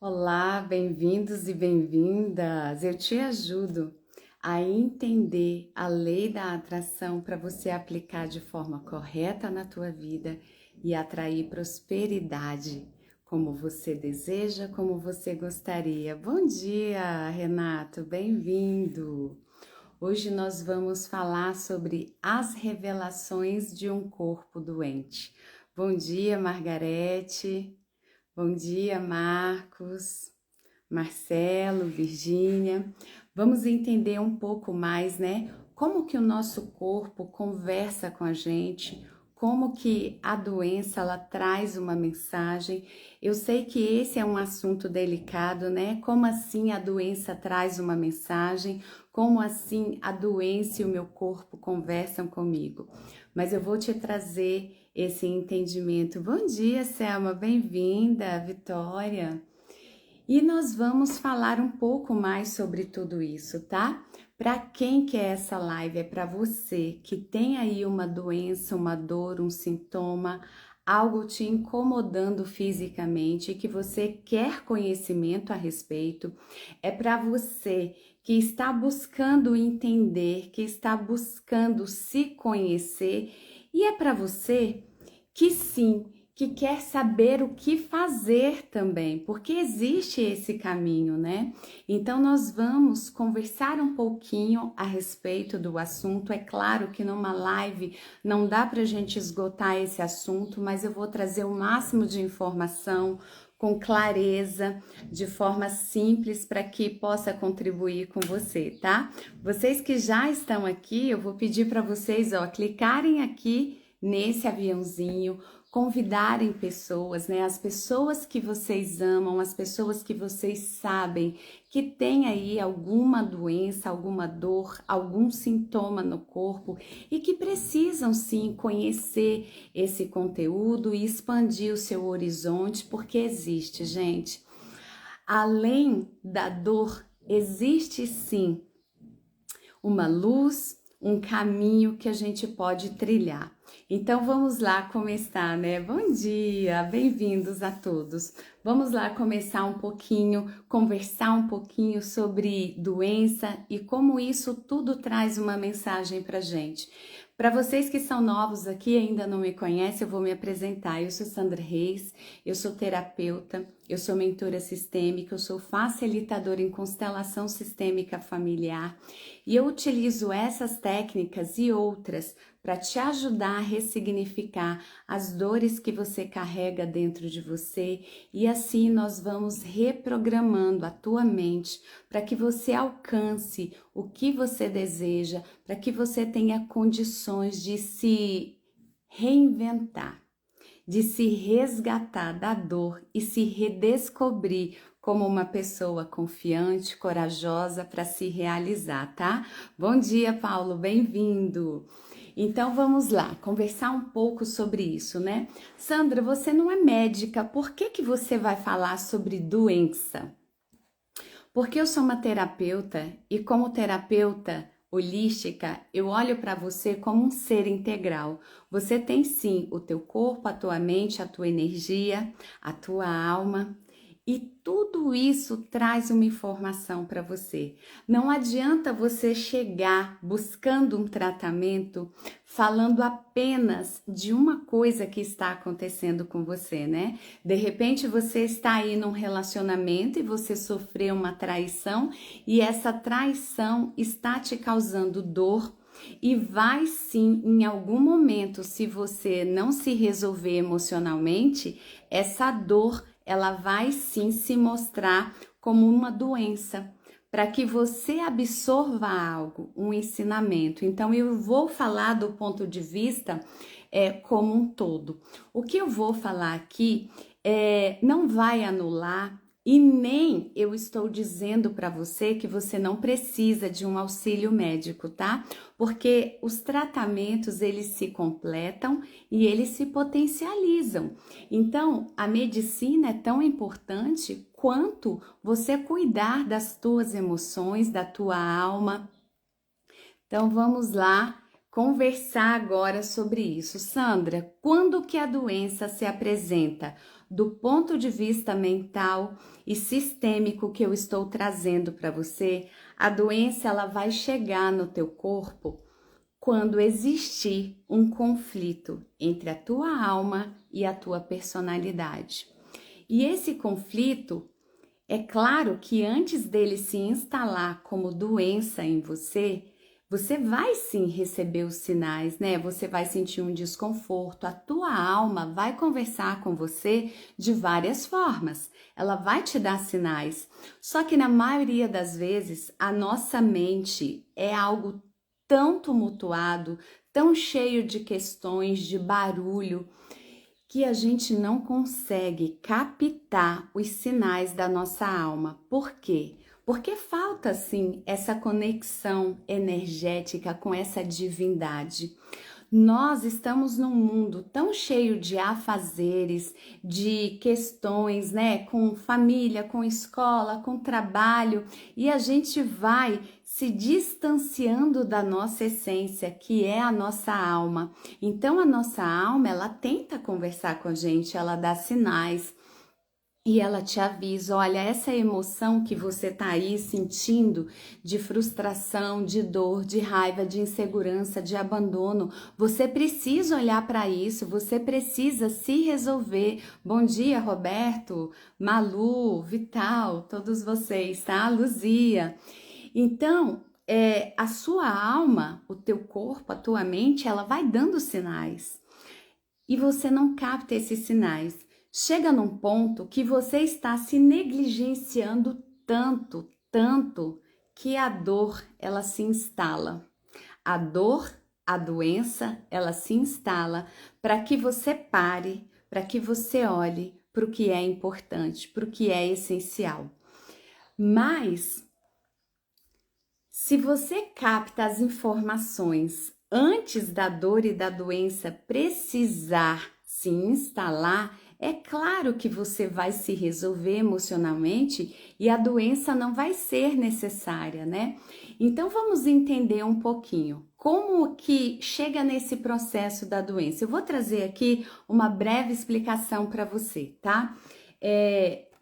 Olá, bem-vindos e bem-vindas. Eu te ajudo a entender a lei da atração para você aplicar de forma correta na tua vida e atrair prosperidade como você deseja, como você gostaria. Bom dia, Renato, bem-vindo. Hoje nós vamos falar sobre as revelações de um corpo doente. Bom dia, Margarete. Bom dia, Marcos, Marcelo, Virgínia. Vamos entender um pouco mais, né? Como que o nosso corpo conversa com a gente, como que a doença ela traz uma mensagem. Eu sei que esse é um assunto delicado, né? Como assim a doença traz uma mensagem? Como assim a doença e o meu corpo conversam comigo? Mas eu vou te trazer esse entendimento. Bom dia, Selma, bem-vinda, Vitória. E nós vamos falar um pouco mais sobre tudo isso, tá? Para quem que é essa live? É para você que tem aí uma doença, uma dor, um sintoma, algo te incomodando fisicamente, que você quer conhecimento a respeito. É para você que está buscando entender, que está buscando se conhecer, e é para você que sim, que quer saber o que fazer também, porque existe esse caminho, né? Então, nós vamos conversar um pouquinho a respeito do assunto. É claro que numa live não dá para a gente esgotar esse assunto, mas eu vou trazer o máximo de informação com clareza, de forma simples, para que possa contribuir com você, tá? Vocês que já estão aqui, eu vou pedir para vocês, ó, clicarem aqui nesse aviãozinho, convidarem pessoas, né? As pessoas que vocês amam, as pessoas que vocês sabem que tem aí alguma doença, alguma dor, algum sintoma no corpo e que precisam sim conhecer esse conteúdo e expandir o seu horizonte, porque existe, gente. Além da dor, existe sim uma luz, um caminho que a gente pode trilhar. Então vamos lá começar, né? Bom dia, bem-vindos a todos. Vamos lá começar um pouquinho, conversar um pouquinho sobre doença e como isso tudo traz uma mensagem pra gente. Para vocês que são novos aqui e ainda não me conhecem, eu vou me apresentar. Eu sou Sandra Reis, eu sou terapeuta, eu sou mentora sistêmica, eu sou facilitadora em constelação sistêmica familiar e eu utilizo essas técnicas e outras para te ajudar a ressignificar as dores que você carrega dentro de você e assim nós vamos reprogramando a tua mente para que você alcance o que você deseja, para que você tenha condições de se reinventar, de se resgatar da dor e se redescobrir como uma pessoa confiante, corajosa para se realizar, tá? Bom dia, Paulo, bem-vindo. Então vamos lá, conversar um pouco sobre isso, né? Sandra, você não é médica, por que que você vai falar sobre doença? Porque eu sou uma terapeuta e como terapeuta holística, eu olho para você como um ser integral. Você tem sim o teu corpo, a tua mente, a tua energia, a tua alma, e tudo isso traz uma informação para você. Não adianta você chegar buscando um tratamento falando apenas de uma coisa que está acontecendo com você, né? De repente você está aí num relacionamento e você sofreu uma traição e essa traição está te causando dor. E vai sim, em algum momento, se você não se resolver emocionalmente, essa dor ela vai sim se mostrar como uma doença, para que você absorva algo, um ensinamento. Então, eu vou falar do ponto de vista como um todo. O que eu vou falar aqui não vai anular e nem eu estou dizendo para você que você não precisa de um auxílio médico, tá? Porque os tratamentos eles se completam e eles se potencializam. Então, a medicina é tão importante quanto você cuidar das tuas emoções, da tua alma. Então, vamos lá conversar agora sobre isso. Sandra, quando que a doença se apresenta? Do ponto de vista mental e sistêmico que eu estou trazendo para você, a doença ela vai chegar no teu corpo quando existir um conflito entre a tua alma e a tua personalidade. E esse conflito, é claro que antes dele se instalar como doença em você, você vai sim receber os sinais, né? Você vai sentir um desconforto, a tua alma vai conversar com você de várias formas. Ela vai te dar sinais. Só que na maioria das vezes, a nossa mente é algo tão tumultuado, tão cheio de questões, de barulho, que a gente não consegue captar os sinais da nossa alma. Por quê? Porque falta, sim, essa conexão energética com essa divindade. Nós estamos num mundo tão cheio de afazeres, de questões, né, com família, com escola, com trabalho, e a gente vai se distanciando da nossa essência, que é a nossa alma. Então a nossa alma, ela tenta conversar com a gente, ela dá sinais. E ela te avisa, olha, essa emoção que você tá aí sentindo de frustração, de dor, de raiva, de insegurança, de abandono, você precisa olhar para isso, você precisa se resolver. Bom dia, Roberto, Malu, Vital, todos vocês, tá? Luzia. Então, a sua alma, o teu corpo, a tua mente, ela vai dando sinais. E você não capta esses sinais. Chega num ponto que você está se negligenciando tanto, tanto, que a dor, ela se instala. A dor, a doença, ela se instala para que você pare, para que você olhe para o que é importante, para o que é essencial. Mas, se você capta as informações antes da dor e da doença precisar se instalar, é claro que você vai se resolver emocionalmente e a doença não vai ser necessária, né? Então vamos entender um pouquinho como que chega nesse processo da doença. Eu vou trazer aqui uma breve explicação para você, tá?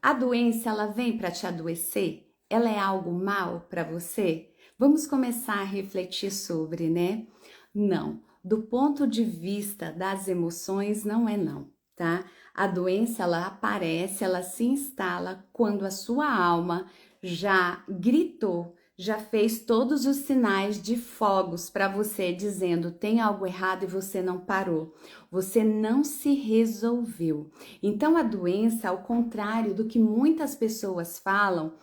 A doença, ela vem para te adoecer? Ela é algo mal para você? Vamos começar a refletir sobre, né? Não, do ponto de vista das emoções, não é não, tá? A doença, ela aparece, ela se instala quando a sua alma já gritou, já fez todos os sinais de fogos para você, dizendo tem algo errado e você não parou, você não se resolveu. Então, a doença, ao contrário do que muitas pessoas falam,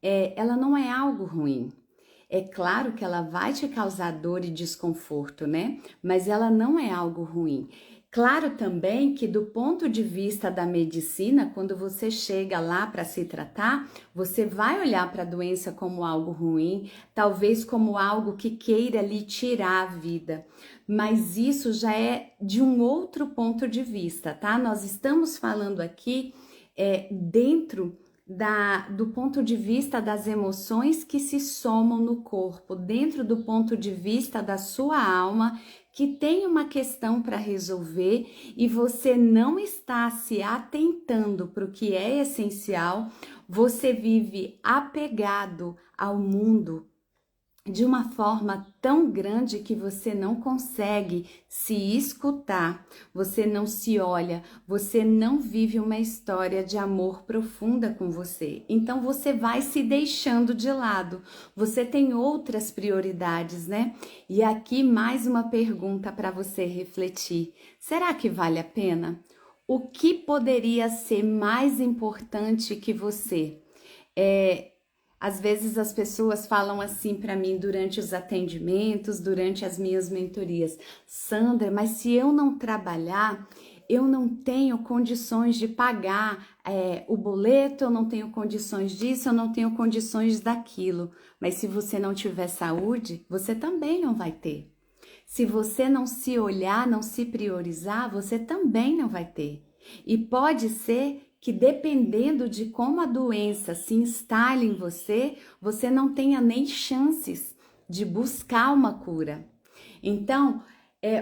ela não é algo ruim. É claro que ela vai te causar dor e desconforto, né? Mas ela não é algo ruim. Claro também que do ponto de vista da medicina, quando você chega lá para se tratar, você vai olhar para a doença como algo ruim, talvez como algo que queira lhe tirar a vida. Mas isso já é de um outro ponto de vista, tá? Nós estamos falando aqui dentro do ponto de vista das emoções que se somam no corpo, dentro do ponto de vista da sua alma, que tem uma questão para resolver e você não está se atentando para o que é essencial, você vive apegado ao mundo de uma forma tão grande que você não consegue se escutar, você não se olha, você não vive uma história de amor profunda com você. Então você vai se deixando de lado, você tem outras prioridades, né? E aqui mais uma pergunta para você refletir: será que vale a pena? O que poderia ser mais importante que você? Às vezes as pessoas falam assim para mim durante os atendimentos, durante as minhas mentorias: Sandra, mas se eu não trabalhar, eu não tenho condições de pagar o boleto, eu não tenho condições disso, eu não tenho condições daquilo. Mas se você não tiver saúde, você também não vai ter. Se você não se olhar, não se priorizar, você também não vai ter. E pode ser que dependendo de como a doença se instale em você, você não tenha nem chances de buscar uma cura. Então,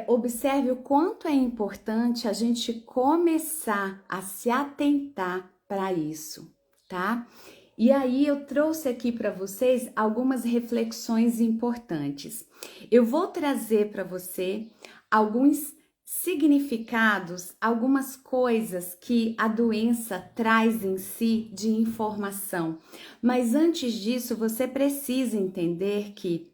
observe o quanto é importante a gente começar a se atentar para isso, tá? E aí eu trouxe aqui para vocês algumas reflexões importantes. Eu vou trazer para você alguns significados, algumas coisas que a doença traz em si de informação. Mas antes disso, você precisa entender que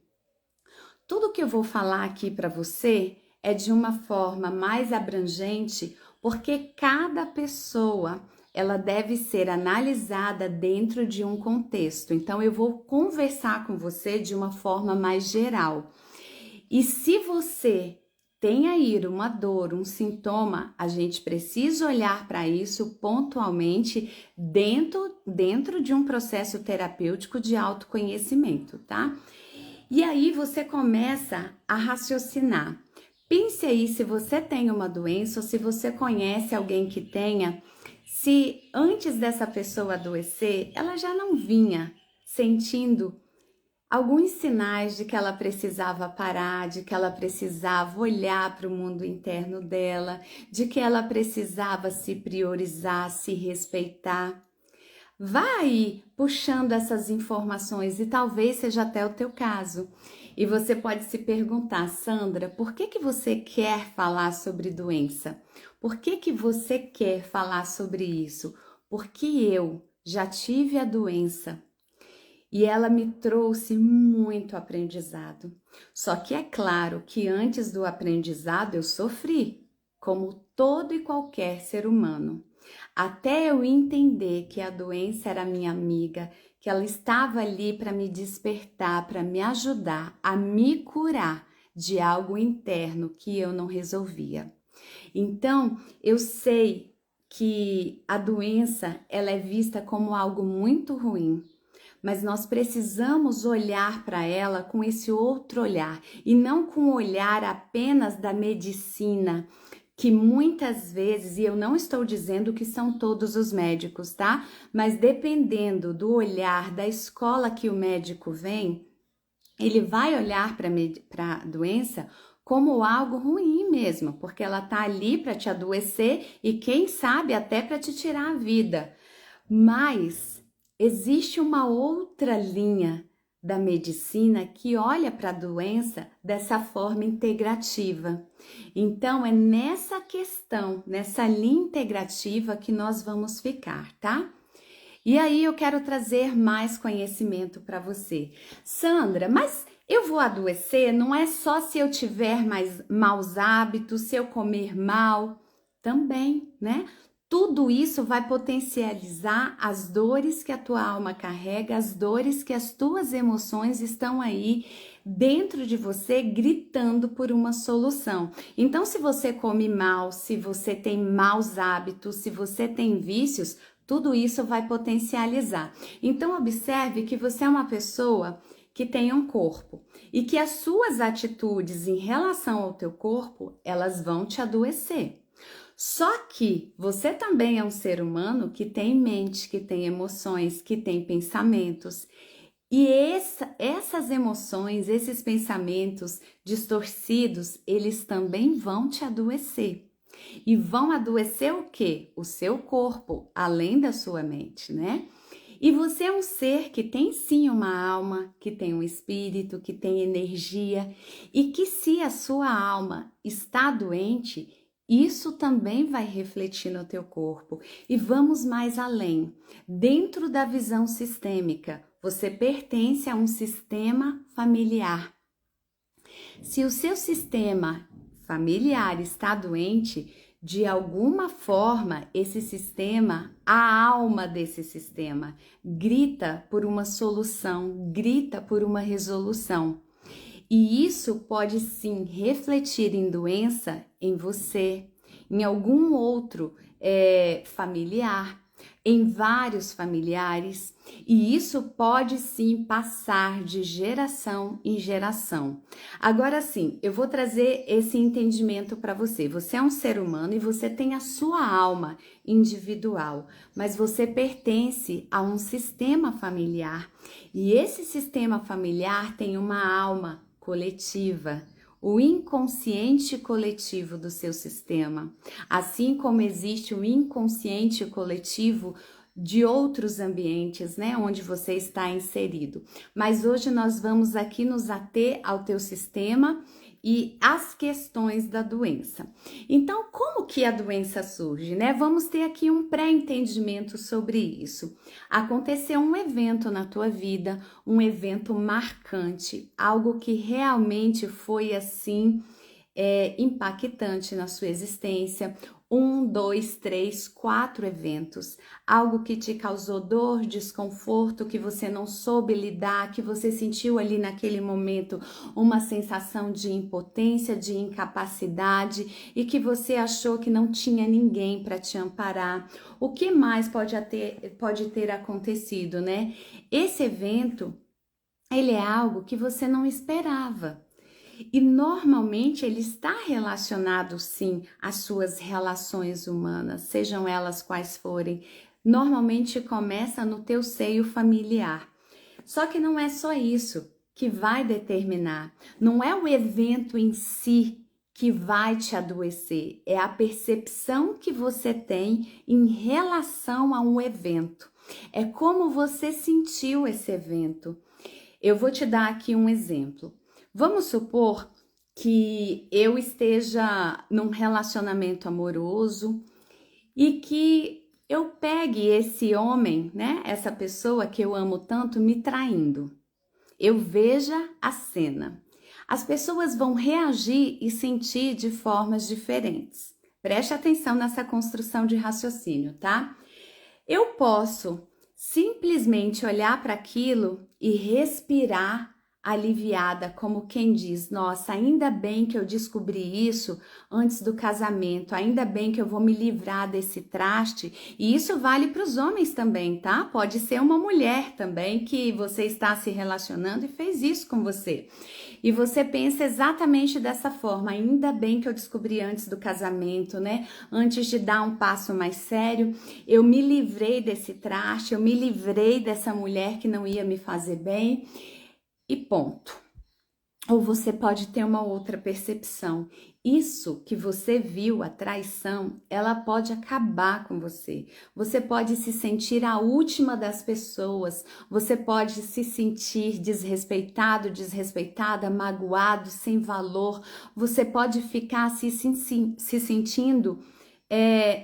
tudo que eu vou falar aqui para você é de uma forma mais abrangente, porque cada pessoa ela deve ser analisada dentro de um contexto. Então eu vou conversar com você de uma forma mais geral. E se você tem aí uma dor, um sintoma, a gente precisa olhar para isso pontualmente dentro de um processo terapêutico de autoconhecimento, tá? E aí você começa a raciocinar. Pense aí se você tem uma doença ou se você conhece alguém que tenha, se antes dessa pessoa adoecer, ela já não vinha sentindo alguns sinais de que ela precisava parar, de que ela precisava olhar para o mundo interno dela, de que ela precisava se priorizar, se respeitar. Vai puxando essas informações e talvez seja até o teu caso. E você pode se perguntar, Sandra, por que que você quer falar sobre doença? Por que que você quer falar sobre isso? Porque eu já tive a doença e ela me trouxe muito aprendizado. Só que é claro que antes do aprendizado eu sofri, como todo e qualquer ser humano. Até eu entender que a doença era minha amiga, que ela estava ali para me despertar, para me ajudar a me curar de algo interno que eu não resolvia. Então, eu sei que a doença ela é vista como algo muito ruim, mas nós precisamos olhar para ela com esse outro olhar e não com o olhar apenas da medicina, que muitas vezes, e eu não estou dizendo que são todos os médicos, tá? Mas dependendo do olhar da escola que o médico vem, ele vai olhar para a doença como algo ruim mesmo, porque ela tá ali para te adoecer e quem sabe até para te tirar a vida. Mas existe uma outra linha da medicina que olha para a doença dessa forma integrativa. Então, é nessa questão, nessa linha integrativa que nós vamos ficar, tá? E aí eu quero trazer mais conhecimento para você. Sandra, mas eu vou adoecer não é só se eu tiver mais maus hábitos, se eu comer mal, também, né? Tudo isso vai potencializar as dores que a tua alma carrega, as dores que as tuas emoções estão aí dentro de você gritando por uma solução. Então, se você come mal, se você tem maus hábitos, se você tem vícios, tudo isso vai potencializar. Então, observe que você é uma pessoa que tem um corpo e que as suas atitudes em relação ao teu corpo, elas vão te adoecer. Só que você também é um ser humano que tem mente, que tem emoções, que tem pensamentos. E essas emoções, esses pensamentos distorcidos, eles também vão te adoecer. E vão adoecer o quê? O seu corpo, além da sua mente, né? E você é um ser que tem sim uma alma, que tem um espírito, que tem energia e que se a sua alma está doente, isso também vai refletir no teu corpo. E vamos mais além. Dentro da visão sistêmica, você pertence a um sistema familiar. Se o seu sistema familiar está doente, de alguma forma, esse sistema, a alma desse sistema, grita por uma solução, grita por uma resolução. E isso pode sim refletir em doença em você, em algum outro familiar, em vários familiares, e isso pode sim passar de geração em geração. Agora sim, eu vou trazer esse entendimento para você. Você é um ser humano e você tem a sua alma individual, mas você pertence a um sistema familiar, e esse sistema familiar tem uma alma coletiva, o inconsciente coletivo do seu sistema, assim como existe o inconsciente coletivo de outros ambientes, né, onde você está inserido. Mas hoje nós vamos aqui nos ater ao teu sistema e as questões da doença. Então, como que a doença surge, né? Vamos ter aqui um pré-entendimento sobre isso. Aconteceu um evento na tua vida, um evento marcante, algo que realmente foi assim impactante na sua existência. 1, 2, 3, 4 eventos, algo que te causou dor, desconforto, que você não soube lidar, que você sentiu ali naquele momento uma sensação de impotência, de incapacidade e que você achou que não tinha ninguém para te amparar. O que mais pode ter acontecido, né? Esse evento, ele é algo que você não esperava. E normalmente ele está relacionado sim às suas relações humanas, sejam elas quais forem. Normalmente começa no teu seio familiar. Só que não é só isso que vai determinar. Não é o evento em si que vai te adoecer, é a percepção que você tem em relação a um evento. É como você sentiu esse evento. Eu vou te dar aqui um exemplo. Vamos supor que eu esteja num relacionamento amoroso e que eu pegue esse homem, né, essa pessoa que eu amo tanto, me traindo. Eu veja a cena. As pessoas vão reagir e sentir de formas diferentes. Preste atenção nessa construção de raciocínio, tá? Eu posso simplesmente olhar para aquilo e respirar aliviada, como quem diz: nossa, ainda bem que eu descobri isso antes do casamento, ainda bem que eu vou me livrar desse traste. E isso vale para os homens também, tá? Pode ser uma mulher também que você está se relacionando e fez isso com você. E você pensa exatamente dessa forma: ainda bem que eu descobri antes do casamento, né? Antes de dar um passo mais sério, eu me livrei desse traste, eu me livrei dessa mulher que não ia me fazer bem. E ponto. Ou você pode ter uma outra percepção. Isso que você viu, a traição, ela pode acabar com você. Você pode se sentir a última das pessoas. Você pode se sentir desrespeitado, desrespeitada, magoado, sem valor. Você pode ficar se sentindo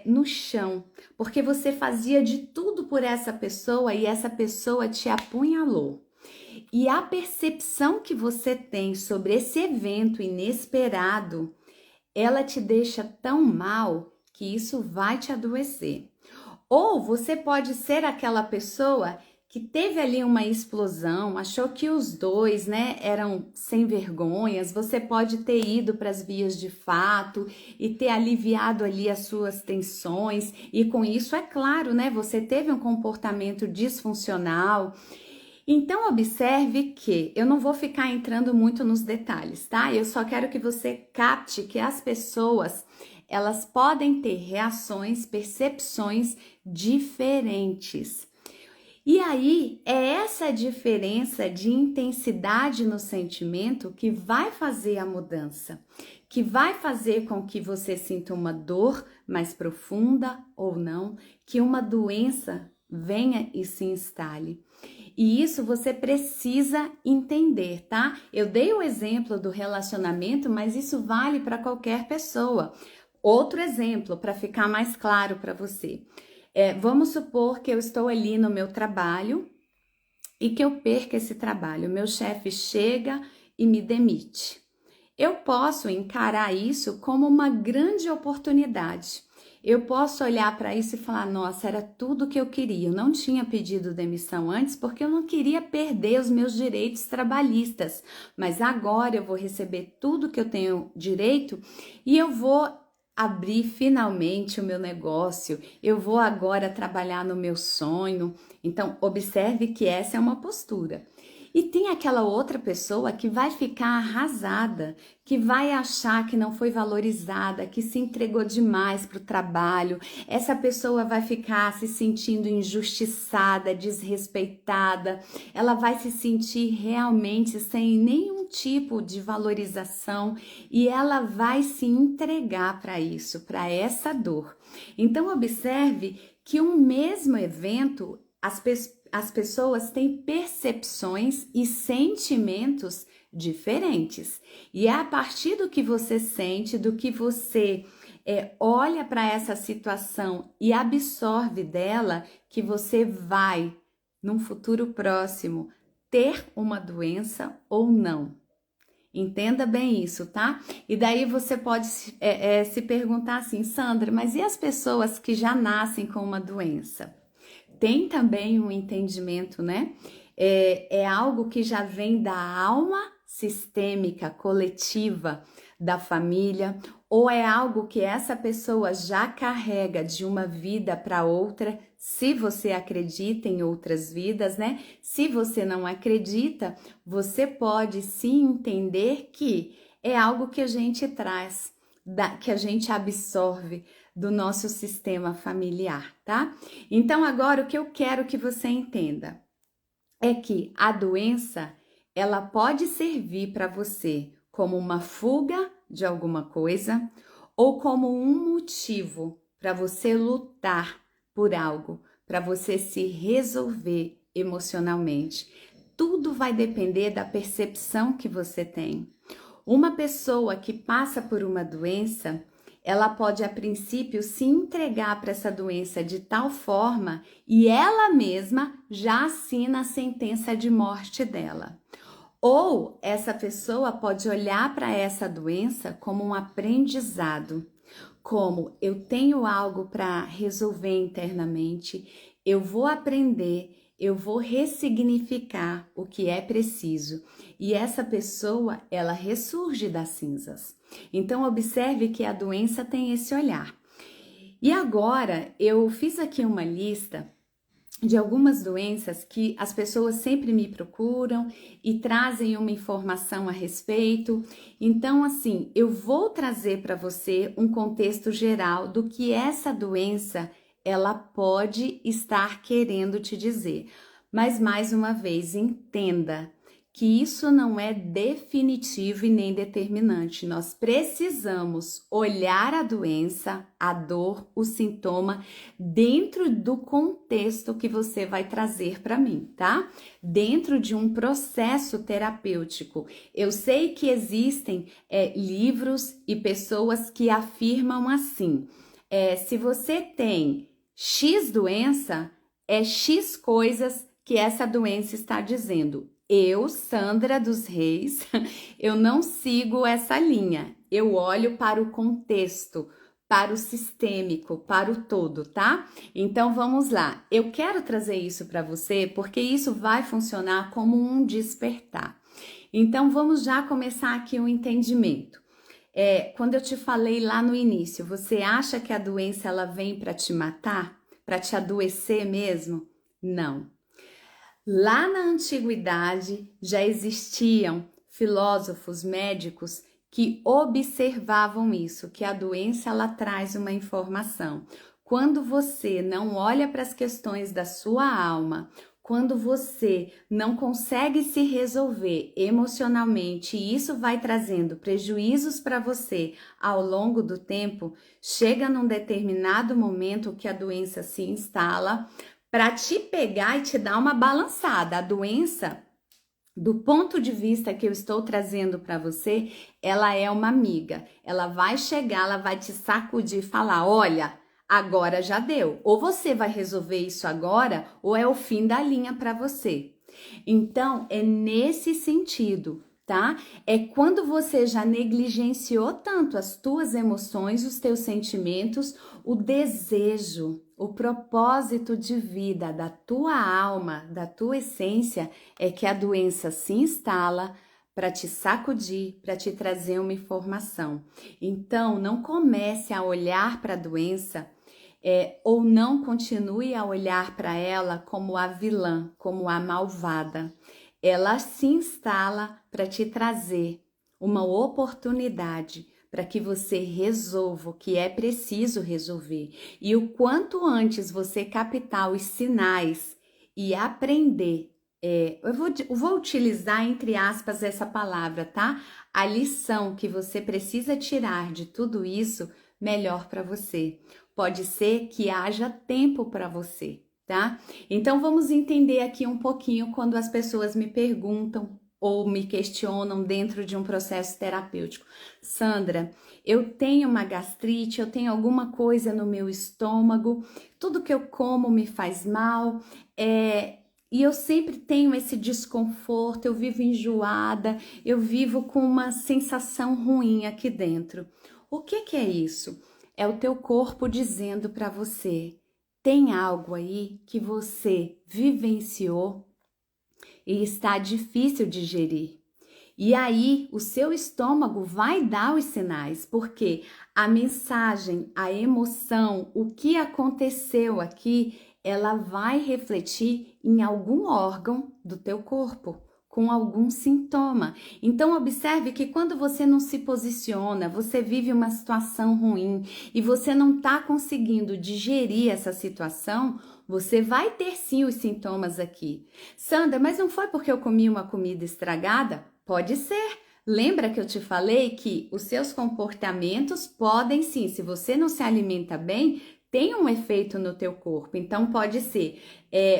no chão, porque você fazia de tudo por essa pessoa e essa pessoa te apunhalou. E a percepção que você tem sobre esse evento inesperado, ela te deixa tão mal que isso vai te adoecer. Ou você pode ser aquela pessoa que teve ali uma explosão, achou que os dois, né, eram sem vergonhas. Você pode ter ido para as vias de fato e ter aliviado ali as suas tensões. E com isso, é claro, né, você teve um comportamento disfuncional. Então, observe que eu não vou ficar entrando muito nos detalhes, tá? Eu só quero que você capte que as pessoas, elas podem ter reações, percepções diferentes. E aí, é essa diferença de intensidade no sentimento que vai fazer a mudança, que vai fazer com que você sinta uma dor mais profunda ou não, que uma doença venha e se instale. E isso você precisa entender, tá? Eu dei o exemplo do relacionamento, mas isso vale para qualquer pessoa. Outro exemplo, para ficar mais claro para você. Vamos supor que eu estou ali no meu trabalho e que eu perca esse trabalho. Meu chefe chega e me demite. Eu posso encarar isso como uma grande oportunidade. Eu posso olhar para isso e falar: nossa, era tudo que eu queria. Eu não tinha pedido demissão antes porque eu não queria perder os meus direitos trabalhistas. Mas agora eu vou receber tudo que eu tenho direito e eu vou abrir finalmente o meu negócio. Eu vou agora trabalhar no meu sonho. Então, observe que essa é uma postura. E tem aquela outra pessoa que vai ficar arrasada, que vai achar que não foi valorizada, que se entregou demais para o trabalho. Essa pessoa vai ficar se sentindo injustiçada, desrespeitada. Ela vai se sentir realmente sem nenhum tipo de valorização e ela vai se entregar para isso, para essa dor. Então, observe que um mesmo evento, as pessoas têm percepções e sentimentos diferentes. E é a partir do que você sente, do que você olha para essa situação e absorve dela, que você vai, num futuro próximo, ter uma doença ou não. Entenda bem isso, tá? E daí você pode se perguntar assim, Sandra, mas e as pessoas que já nascem com uma doença? Tem também um entendimento, né? É algo que já vem da alma sistêmica, coletiva da família, ou é algo que essa pessoa já carrega de uma vida para outra, se você acredita em outras vidas, né? Se você não acredita, você pode sim entender que é algo que a gente traz, que a gente absorve do nosso sistema familiar, tá? Então agora o que eu quero que você entenda é que a doença, ela pode servir para você como uma fuga de alguma coisa ou como um motivo para você lutar por algo, para você se resolver emocionalmente. Tudo vai depender da percepção que você tem. Uma pessoa que passa por uma doença, ela pode a princípio se entregar para essa doença de tal forma e ela mesma já assina a sentença de morte dela. Ou essa pessoa pode olhar para essa doença como um aprendizado, como eu tenho algo para resolver internamente, eu vou aprender, eu vou ressignificar o que é preciso. E essa pessoa, ela ressurge das cinzas. Então observe que a doença tem esse olhar. E agora eu fiz aqui uma lista de algumas doenças que as pessoas sempre me procuram e trazem uma informação a respeito. Então, assim, eu vou trazer para você um contexto geral do que essa doença ela pode estar querendo te dizer. Mas mais uma vez, entenda que isso não é definitivo e nem determinante. Nós precisamos olhar a doença, a dor, o sintoma dentro do contexto que você vai trazer para mim, tá? Dentro de um processo terapêutico. Eu sei que existem livros e pessoas que afirmam assim: se você tem X doença, é X coisas que essa doença está dizendo. Eu, Sandra dos Reis, eu não sigo essa linha. Eu olho para o contexto, para o sistêmico, para o todo, tá? Então vamos lá. Eu quero trazer isso para você porque isso vai funcionar como um despertar. Então vamos já começar aqui o entendimento. Quando eu te falei lá no início, você acha que a doença ela vem para te matar? Para te adoecer mesmo? Não. Lá na antiguidade já existiam filósofos médicos que observavam isso, que a doença ela traz uma informação. Quando você não olha para as questões da sua alma, quando você não consegue se resolver emocionalmente e isso vai trazendo prejuízos para você ao longo do tempo, chega num determinado momento que a doença se instala para te pegar e te dar uma balançada. A doença, do ponto de vista que eu estou trazendo para você, ela é uma amiga. Ela vai chegar, ela vai te sacudir e falar: olha, agora já deu. Ou você vai resolver isso agora, ou é o fim da linha para você. Então, é nesse sentido, tá? É quando você já negligenciou tanto as tuas emoções, os teus sentimentos, o desejo, o propósito de vida da tua alma, da tua essência, é que a doença se instala para te sacudir, para te trazer uma informação. Então, não comece a olhar para a doença ou não continue a olhar para ela como a vilã, como a malvada. ela se instala para te trazer uma oportunidade para que você resolva o que é preciso resolver. E o quanto antes você captar os sinais e aprender, eu vou utilizar entre aspas essa palavra, tá? A lição que você precisa tirar de tudo isso, melhor para você. Pode ser que haja tempo para você, tá? Então vamos entender aqui um pouquinho quando as pessoas me perguntam ou me questionam dentro de um processo terapêutico. Sandra, eu tenho uma gastrite, eu tenho alguma coisa no meu estômago, tudo que eu como me faz mal, e eu sempre tenho esse desconforto, eu vivo enjoada, eu vivo com uma sensação ruim aqui dentro. O que é isso? É o teu corpo dizendo para você, tem algo aí que você vivenciou e está difícil de digerir. E aí, o seu estômago vai dar os sinais, porque a mensagem, a emoção, o que aconteceu aqui, ela vai refletir em algum órgão do teu corpo, com algum sintoma. Então, observe que quando você não se posiciona, você vive uma situação ruim e você não está conseguindo digerir essa situação, você vai ter sim os sintomas aqui. Sandra, mas não foi porque eu comi uma comida estragada? Pode ser. Lembra que eu te falei que os seus comportamentos podem sim, se você não se alimenta bem, tem um efeito no teu corpo. Então pode ser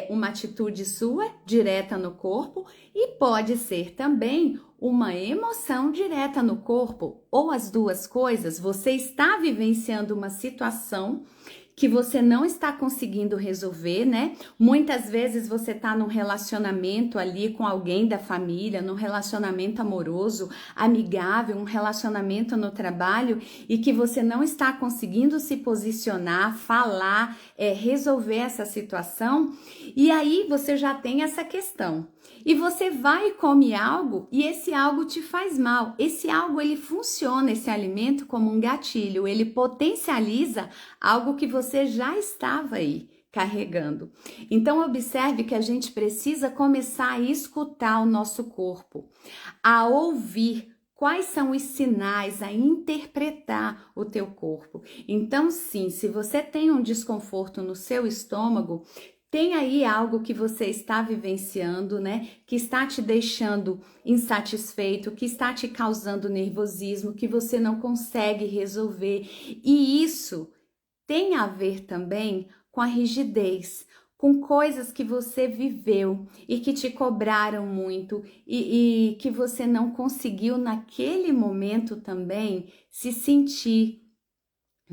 uma atitude sua direta no corpo e pode ser também uma emoção direta no corpo, ou as duas coisas. Você está vivenciando uma situação que você não está conseguindo resolver, né? Muitas vezes você está num relacionamento ali com alguém da família, num relacionamento amoroso, amigável, um relacionamento no trabalho e que você não está conseguindo se posicionar, falar, resolver essa situação. E aí você já tem essa questão. E você vai e come algo e esse algo te faz mal. Esse algo, ele funciona, esse alimento, como um gatilho. Ele potencializa algo que você já estava aí carregando. Então, observe que a gente precisa começar a escutar o nosso corpo, a ouvir quais são os sinais, a interpretar o teu corpo. Então, sim, se você tem um desconforto no seu estômago, tem aí algo que você está vivenciando, né? Que está te deixando insatisfeito, que está te causando nervosismo, que você não consegue resolver. E isso tem a ver também com a rigidez, com coisas que você viveu e que te cobraram muito e que você não conseguiu naquele momento também se sentir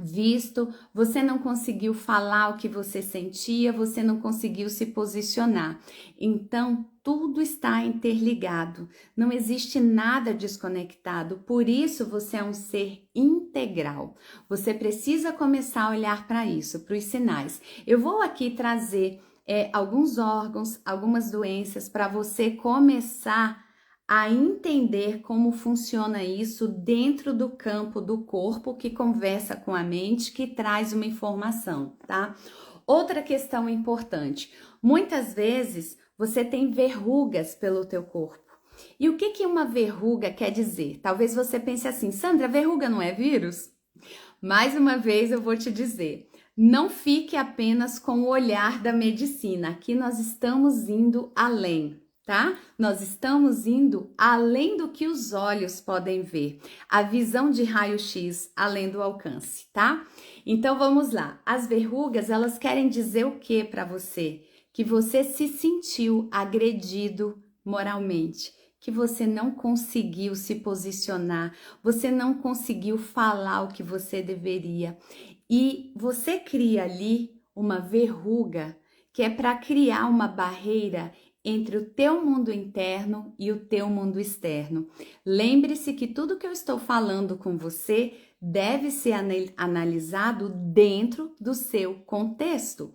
visto, você não conseguiu falar o que você sentia, você não conseguiu se posicionar. Então, tudo está interligado, não existe nada desconectado, por isso você é um ser integral. Você precisa começar a olhar para isso, para os sinais. Eu vou aqui trazer alguns órgãos, algumas doenças para você começar a entender como funciona isso dentro do campo do corpo que conversa com a mente, que traz uma informação, tá? Outra questão importante, muitas vezes você tem verrugas pelo teu corpo. E o que uma verruga quer dizer? Talvez você pense assim, Sandra, verruga não é vírus? Mais uma vez eu vou te dizer, não fique apenas com o olhar da medicina, aqui nós estamos indo além. Tá? Nós estamos indo além do que os olhos podem ver, a visão de raio-x além do alcance, tá? Então vamos lá. As verrugas, elas querem dizer o que para você? Que você se sentiu agredido moralmente, que você não conseguiu se posicionar, você não conseguiu falar o que você deveria. E você cria ali uma verruga que é para criar uma barreira entre o teu mundo interno e o teu mundo externo. Lembre-se que tudo que eu estou falando com você deve ser analisado dentro do seu contexto.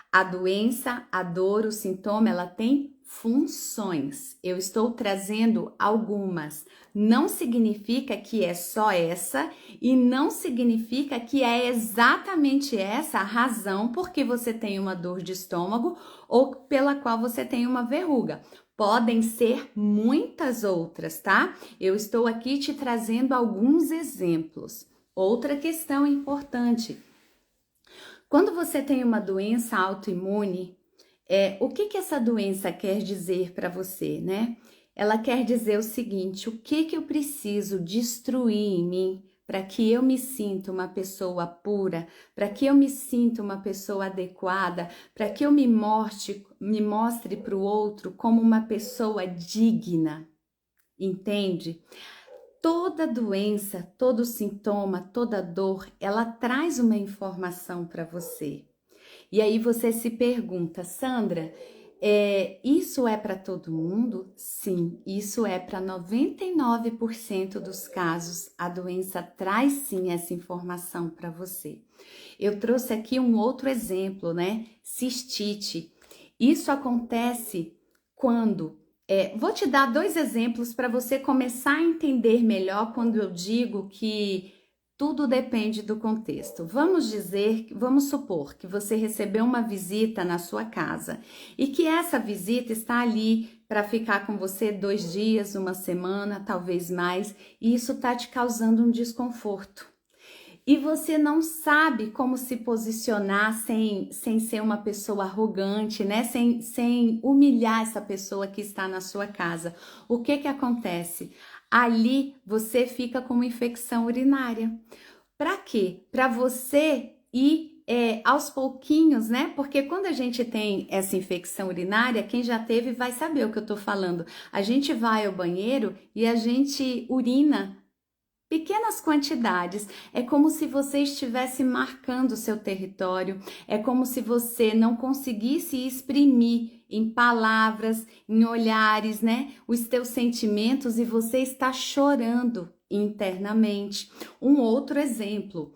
A doença, a dor, o sintoma, ela tem funções. Eu estou trazendo algumas. Não significa que é só essa e não significa que é exatamente essa a razão por que você tem uma dor de estômago ou pela qual você tem uma verruga. Podem ser muitas outras, tá? Eu estou aqui te trazendo alguns exemplos. Outra questão importante. Quando você tem uma doença autoimune, o que essa doença quer dizer para você, né? Ela quer dizer o seguinte: o que eu preciso destruir em mim para que eu me sinta uma pessoa pura, para que eu me sinta uma pessoa adequada, para que eu me mostre para o outro como uma pessoa digna, entende? Toda doença, todo sintoma, toda dor, ela traz uma informação para você. E aí você se pergunta, Sandra, isso é para todo mundo? Sim, isso é para 99% dos casos. A doença traz sim essa informação para você. Eu trouxe aqui um outro exemplo, né? Cistite. Isso acontece quando vou te dar 2 exemplos para você começar a entender melhor quando eu digo que tudo depende do contexto. Vamos supor que você recebeu uma visita na sua casa e que essa visita está ali para ficar com você 2 dias, uma semana, talvez mais, e isso está te causando um desconforto. E você não sabe como se posicionar sem ser uma pessoa arrogante, né? Sem humilhar essa pessoa que está na sua casa. O que acontece? Ali você fica com uma infecção urinária. Para quê? Para você ir aos pouquinhos, né? Porque quando a gente tem essa infecção urinária, quem já teve vai saber o que eu tô falando. A gente vai ao banheiro e a gente urina pequenas quantidades. É como se você estivesse marcando o seu território, é como se você não conseguisse exprimir em palavras, em olhares, né, os teus sentimentos e você está chorando internamente. Um outro exemplo.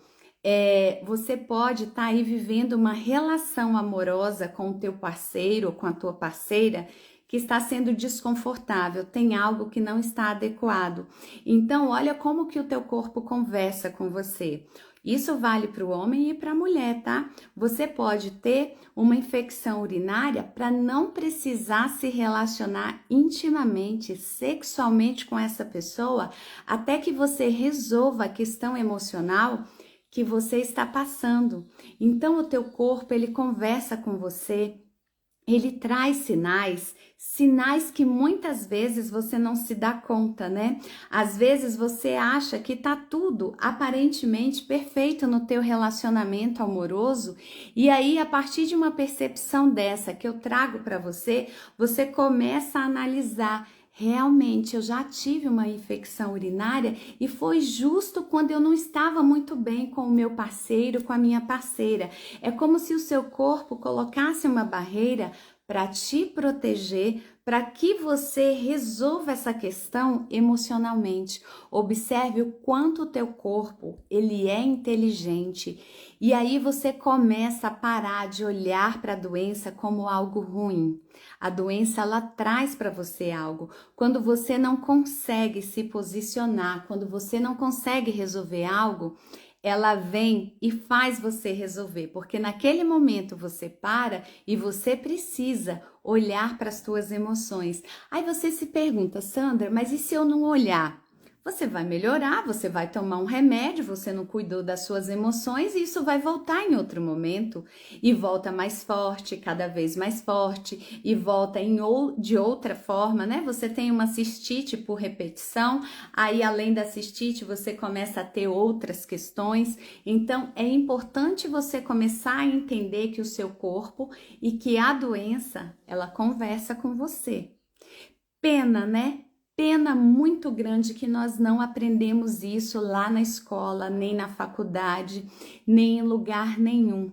Você pode estar aí vivendo uma relação amorosa com o teu parceiro ou com a tua parceira que está sendo desconfortável, tem algo que não está adequado. Então, olha como que o teu corpo conversa com você. Isso vale para o homem e para a mulher, tá? Você pode ter uma infecção urinária para não precisar se relacionar intimamente, sexualmente com essa pessoa, até que você resolva a questão emocional que você está passando. Então, o teu corpo, ele conversa com você, ele traz sinais que muitas vezes você não se dá conta, né? Às vezes você acha que tá tudo aparentemente perfeito no teu relacionamento amoroso e aí a partir de uma percepção dessa que eu trago para você, você começa a analisar. Realmente, eu já tive uma infecção urinária e foi justo quando eu não estava muito bem com o meu parceiro, com a minha parceira. É como se o seu corpo colocasse uma barreira para te proteger, para que você resolva essa questão emocionalmente. Observe o quanto o teu corpo, ele é inteligente. E aí você começa a parar de olhar para a doença como algo ruim. A doença, ela traz para você algo. Quando você não consegue se posicionar, quando você não consegue resolver algo, ela vem e faz você resolver, porque naquele momento você para e você precisa olhar para as suas emoções. Aí você se pergunta, Sandra, mas e se eu não olhar? Você vai melhorar, você vai tomar um remédio, você não cuidou das suas emoções e isso vai voltar em outro momento. E volta mais forte, cada vez mais forte, e volta de outra forma, né? Você tem uma cistite por repetição, aí além da cistite você começa a ter outras questões. Então é importante você começar a entender que o seu corpo e que a doença, ela conversa com você. Pena, né? Pena muito grande que nós não aprendemos isso lá na escola, nem na faculdade, nem em lugar nenhum.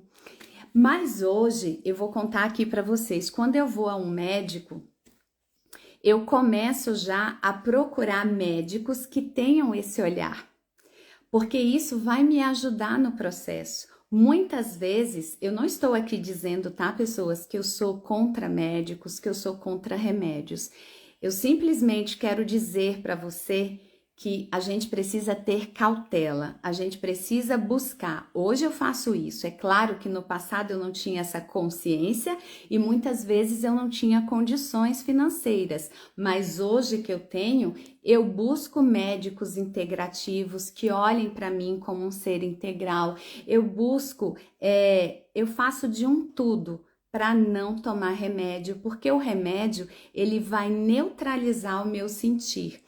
Mas hoje eu vou contar aqui para vocês, quando eu vou a um médico, eu começo já a procurar médicos que tenham esse olhar, porque isso vai me ajudar no processo. Muitas vezes, eu não estou aqui dizendo, tá, pessoas, que eu sou contra médicos, que eu sou contra remédios. Eu simplesmente quero dizer para você que a gente precisa ter cautela, a gente precisa buscar. Hoje eu faço isso. É claro que no passado eu não tinha essa consciência e muitas vezes eu não tinha condições financeiras, mas hoje que eu tenho, eu busco médicos integrativos que olhem para mim como um ser integral. Eu busco, eu faço de um tudo para não tomar remédio, porque o remédio ele vai neutralizar o meu sentir.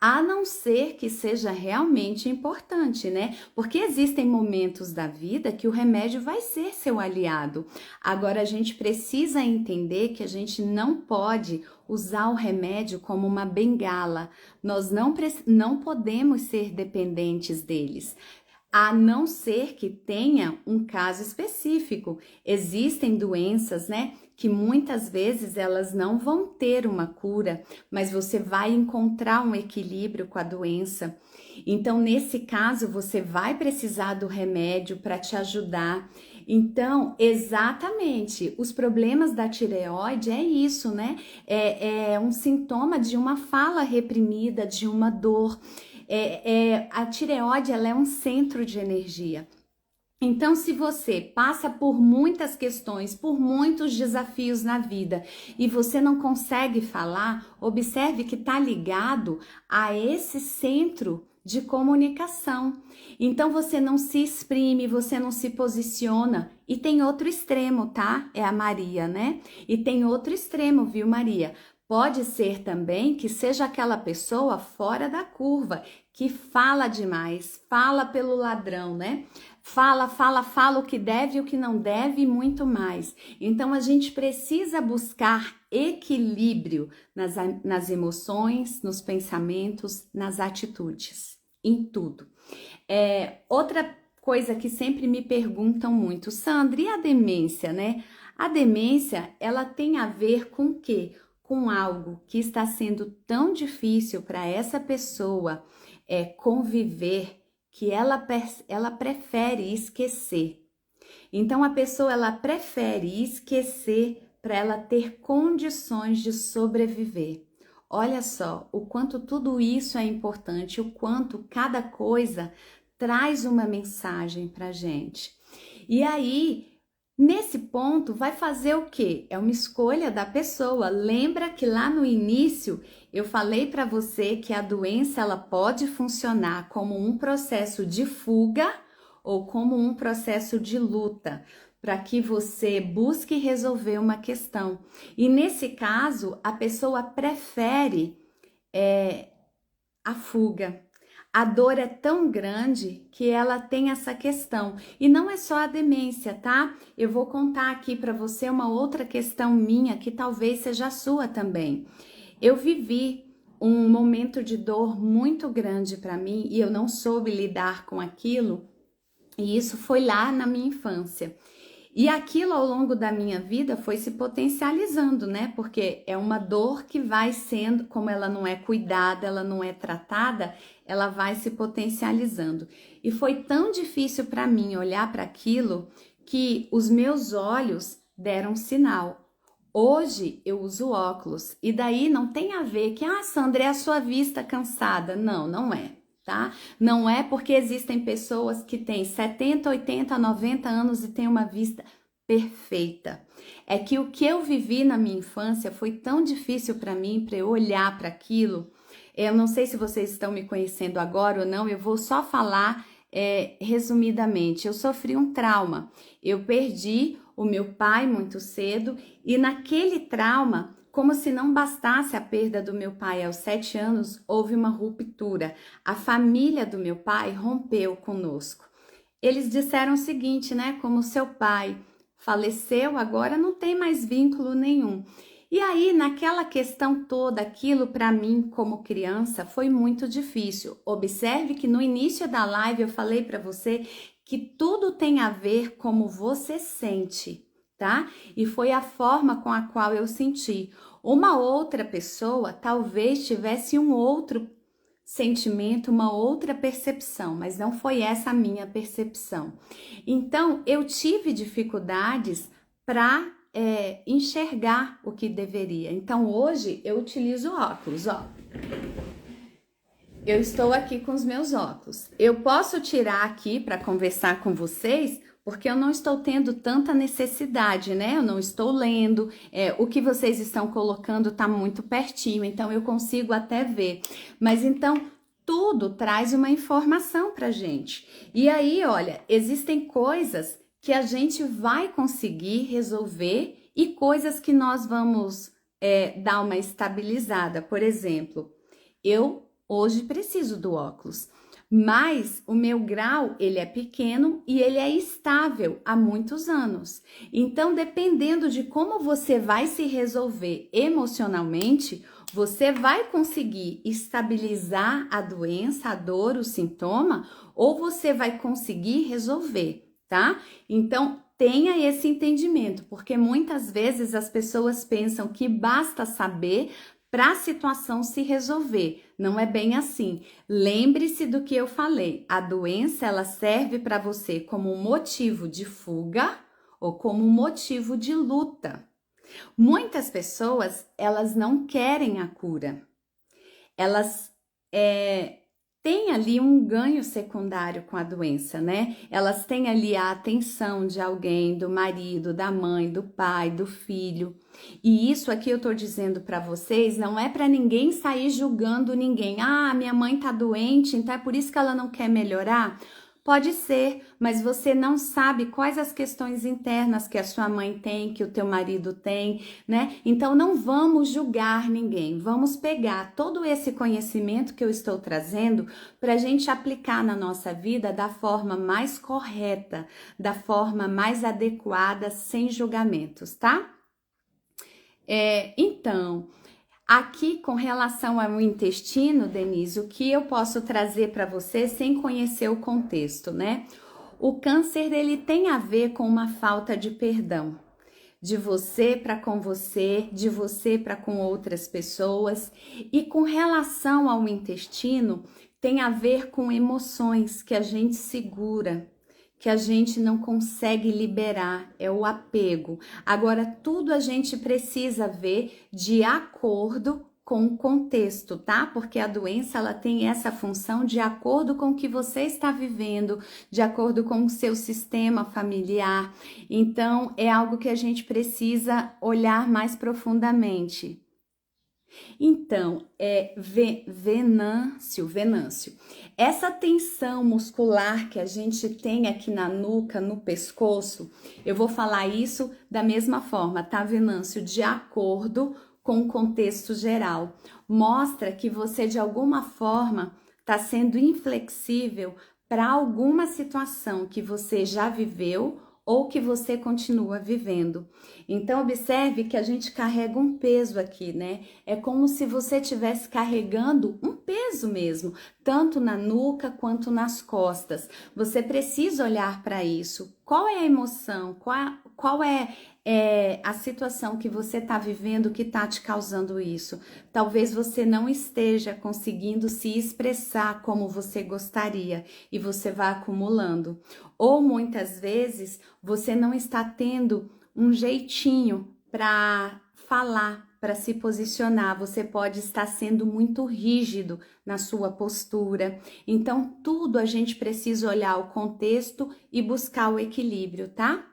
A não ser que seja realmente importante, né? Porque existem momentos da vida que o remédio vai ser seu aliado. Agora, a gente precisa entender que a gente não pode usar o remédio como uma bengala. Nós não podemos ser dependentes deles. A não ser que tenha um caso específico. Existem doenças, né, que muitas vezes elas não vão ter uma cura, mas você vai encontrar um equilíbrio com a doença. Então, nesse caso, você vai precisar do remédio para te ajudar. Então, exatamente, os problemas da tireoide é isso, né? É um sintoma de uma fala reprimida, de uma dor. A tireoide, ela é um centro de energia. Então, se você passa por muitas questões, por muitos desafios na vida e você não consegue falar, observe que está ligado a esse centro de comunicação. Então, você não se exprime, você não se posiciona. E tem outro extremo, tá? É a Maria, né? E tem outro extremo, viu, Maria? Pode ser também que seja aquela pessoa fora da curva, que fala demais, fala pelo ladrão, né? Fala o que deve e o que não deve e muito mais. Então, a gente precisa buscar equilíbrio nas emoções, nos pensamentos, nas atitudes, em tudo. Outra coisa que sempre me perguntam muito, Sandra, e a demência, né? A demência, ela tem a ver com o quê? Com algo que está sendo tão difícil para essa pessoa conviver, que ela prefere esquecer. Então, a pessoa ela prefere esquecer para ela ter condições de sobreviver. Olha só o quanto tudo isso é importante, o quanto cada coisa traz uma mensagem para gente. E aí, nesse ponto, vai fazer o quê? É uma escolha da pessoa. Lembra que lá no início eu falei para você que a doença ela pode funcionar como um processo de fuga ou como um processo de luta, para que você busque resolver uma questão. E nesse caso, a pessoa prefere a fuga. A dor é tão grande que ela tem essa questão. E não é só a demência, tá? Eu vou contar aqui para você uma outra questão minha que talvez seja a sua também. Eu vivi um momento de dor muito grande para mim e eu não soube lidar com aquilo, e isso foi lá na minha infância. E aquilo ao longo da minha vida foi se potencializando, né? Porque é uma dor que vai sendo, como ela não é cuidada, ela não é tratada, ela vai se potencializando. E foi tão difícil para mim olhar para aquilo que os meus olhos deram sinal. Hoje eu uso óculos e daí não tem a ver que, Sandra, é a sua vista cansada. Não, não é. Tá? Não é porque existem pessoas que têm 70, 80, 90 anos e têm uma vista perfeita. É que o que eu vivi na minha infância foi tão difícil para mim, para eu olhar para aquilo. Eu não sei se vocês estão me conhecendo agora ou não, eu vou só falar resumidamente. Eu sofri um trauma. Eu perdi o meu pai muito cedo e naquele trauma, como se não bastasse a perda do meu pai aos 7 anos, houve uma ruptura. A família do meu pai rompeu conosco. Eles disseram o seguinte, né? Como seu pai faleceu, agora não tem mais vínculo nenhum. E aí, naquela questão toda, aquilo para mim, como criança, foi muito difícil. Observe que no início da live eu falei para você que tudo tem a ver como você sente, tá? E foi a forma com a qual eu senti. Uma outra pessoa talvez tivesse um outro sentimento, uma outra percepção, mas não foi essa a minha percepção. Então, eu tive dificuldades para enxergar o que deveria. Então, hoje eu utilizo óculos, ó. Eu estou aqui com os meus óculos. Eu posso tirar aqui para conversar com vocês, porque eu não estou tendo tanta necessidade, né? Eu não estou lendo, o que vocês estão colocando está muito pertinho, então eu consigo até ver. Mas então, tudo traz uma informação para gente. E aí, olha, existem coisas que a gente vai conseguir resolver e coisas que nós vamos dar uma estabilizada. Por exemplo, eu hoje preciso do óculos, mas o meu grau, ele é pequeno e ele é estável há muitos anos. Então, dependendo de como você vai se resolver emocionalmente, você vai conseguir estabilizar a doença, a dor, o sintoma, ou você vai conseguir resolver, tá? Então, tenha esse entendimento, porque muitas vezes as pessoas pensam que basta saber para a situação se resolver. Não é bem assim. Lembre-se do que eu falei. A doença, ela serve para você como um motivo de fuga ou como um motivo de luta. Muitas pessoas, elas não querem a cura. Elas têm ali um ganho secundário com a doença, né? Elas têm ali a atenção de alguém, do marido, da mãe, do pai, do filho. E isso aqui eu tô dizendo para vocês, não é para ninguém sair julgando ninguém. Ah, minha mãe tá doente, então é por isso que ela não quer melhorar? Pode ser, mas você não sabe quais as questões internas que a sua mãe tem, que o teu marido tem, né? Então não vamos julgar ninguém, vamos pegar todo esse conhecimento que eu estou trazendo para a gente aplicar na nossa vida da forma mais correta, da forma mais adequada, sem julgamentos, tá? Então, aqui com relação ao intestino, Denise, o que eu posso trazer para você sem conhecer o contexto, né? O câncer, ele tem a ver com uma falta de perdão. De você para com você, de você para com outras pessoas. E com relação ao intestino, tem a ver com emoções que a gente segura, que a gente não consegue liberar, é o apego. Agora, tudo a gente precisa ver de acordo com o contexto, tá? Porque a doença, ela tem essa função de acordo com o que você está vivendo, de acordo com o seu sistema familiar. Então, é algo que a gente precisa olhar mais profundamente. Então, Venâncio. Essa tensão muscular que a gente tem aqui na nuca, no pescoço, eu vou falar isso da mesma forma, tá, Venâncio? De acordo com o contexto geral. Mostra que você, de alguma forma, está sendo inflexível para alguma situação que você já viveu ou que você continua vivendo. Então, observe que a gente carrega um peso aqui, né? É como se você estivesse carregando um peso mesmo, tanto na nuca quanto nas costas. Você precisa olhar para isso. Qual é a emoção? Qual é a situação que você está vivendo que está te causando isso? Talvez você não esteja conseguindo se expressar como você gostaria e você vai acumulando. Ou muitas vezes você não está tendo um jeitinho para falar, para se posicionar. Você pode estar sendo muito rígido na sua postura. Então, tudo a gente precisa olhar o contexto e buscar o equilíbrio, tá?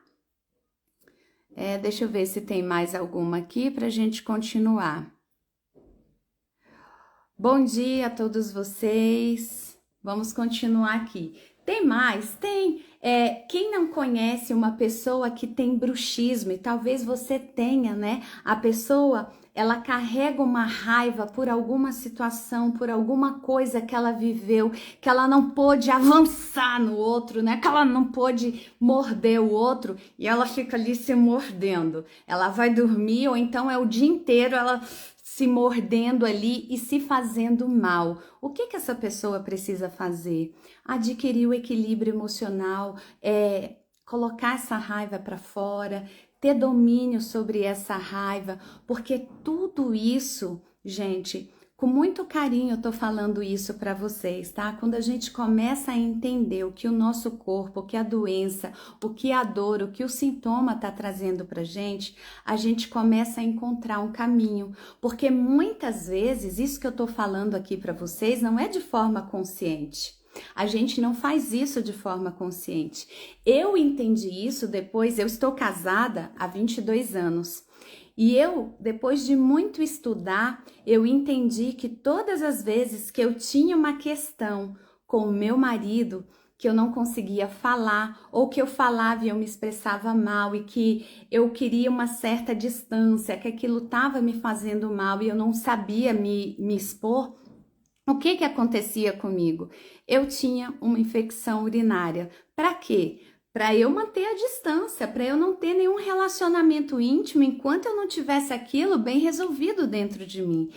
Deixa eu ver se tem mais alguma aqui para a gente continuar. Bom dia a todos vocês. Vamos continuar aqui. Tem mais? Tem. Quem não conhece uma pessoa que tem bruxismo, e talvez você tenha, né? A pessoa, ela carrega uma raiva por alguma situação, por alguma coisa que ela viveu, que ela não pôde avançar no outro, né? Que ela não pôde morder o outro e ela fica ali se mordendo. Ela vai dormir ou então é o dia inteiro ela se mordendo ali e se fazendo mal. O que essa pessoa precisa fazer? Adquirir o equilíbrio emocional, colocar essa raiva para fora, ter domínio sobre essa raiva, porque tudo isso, gente, Com muito carinho eu tô falando isso para vocês, tá? Quando a gente começa a entender o que o nosso corpo, o que a doença, o que a dor, o que o sintoma tá trazendo pra gente, a gente começa a encontrar um caminho. Porque muitas vezes isso que eu tô falando aqui para vocês não é de forma consciente. A gente não faz isso de forma consciente. Eu entendi isso depois, eu estou casada há 22 anos. E eu, depois de muito estudar, eu entendi que todas as vezes que eu tinha uma questão com o meu marido, que eu não conseguia falar, ou que eu falava e eu me expressava mal, e que eu queria uma certa distância, que aquilo estava me fazendo mal e eu não sabia me expor, o que que acontecia comigo? Eu tinha uma infecção urinária. Para quê? Para eu manter a distância, para eu não ter nenhum relacionamento íntimo enquanto eu não tivesse aquilo bem resolvido dentro de mim.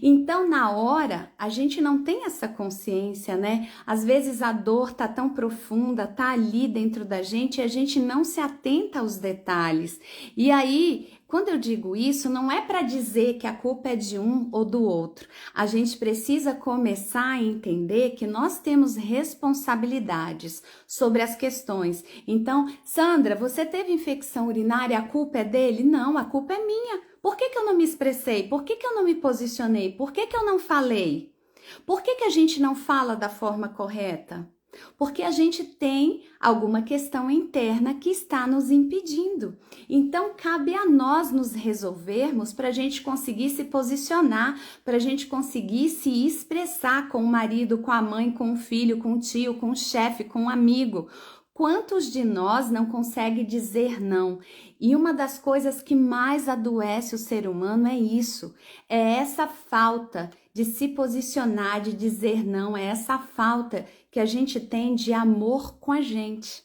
Então, na hora, a gente não tem essa consciência, né? Às vezes a dor tá tão profunda, tá ali dentro da gente e a gente não se atenta aos detalhes. E aí, quando eu digo isso, não é para dizer que a culpa é de um ou do outro. A gente precisa começar a entender que nós temos responsabilidades sobre as questões. Então, Sandra, você teve infecção urinária, a culpa é dele? Não, a culpa é minha. Por que que eu não me expressei? Por que que eu não me posicionei? Por que que eu não falei? Por que que a gente não fala da forma correta? Porque a gente tem alguma questão interna que está nos impedindo. Então, cabe a nós nos resolvermos para a gente conseguir se posicionar, para a gente conseguir se expressar com o marido, com a mãe, com o filho, com o tio, com o chefe, com o amigo. Quantos de nós não consegue dizer não? E uma das coisas que mais adoece o ser humano é isso, é essa falta de se posicionar, de dizer não, é essa falta que a gente tem de amor com a gente.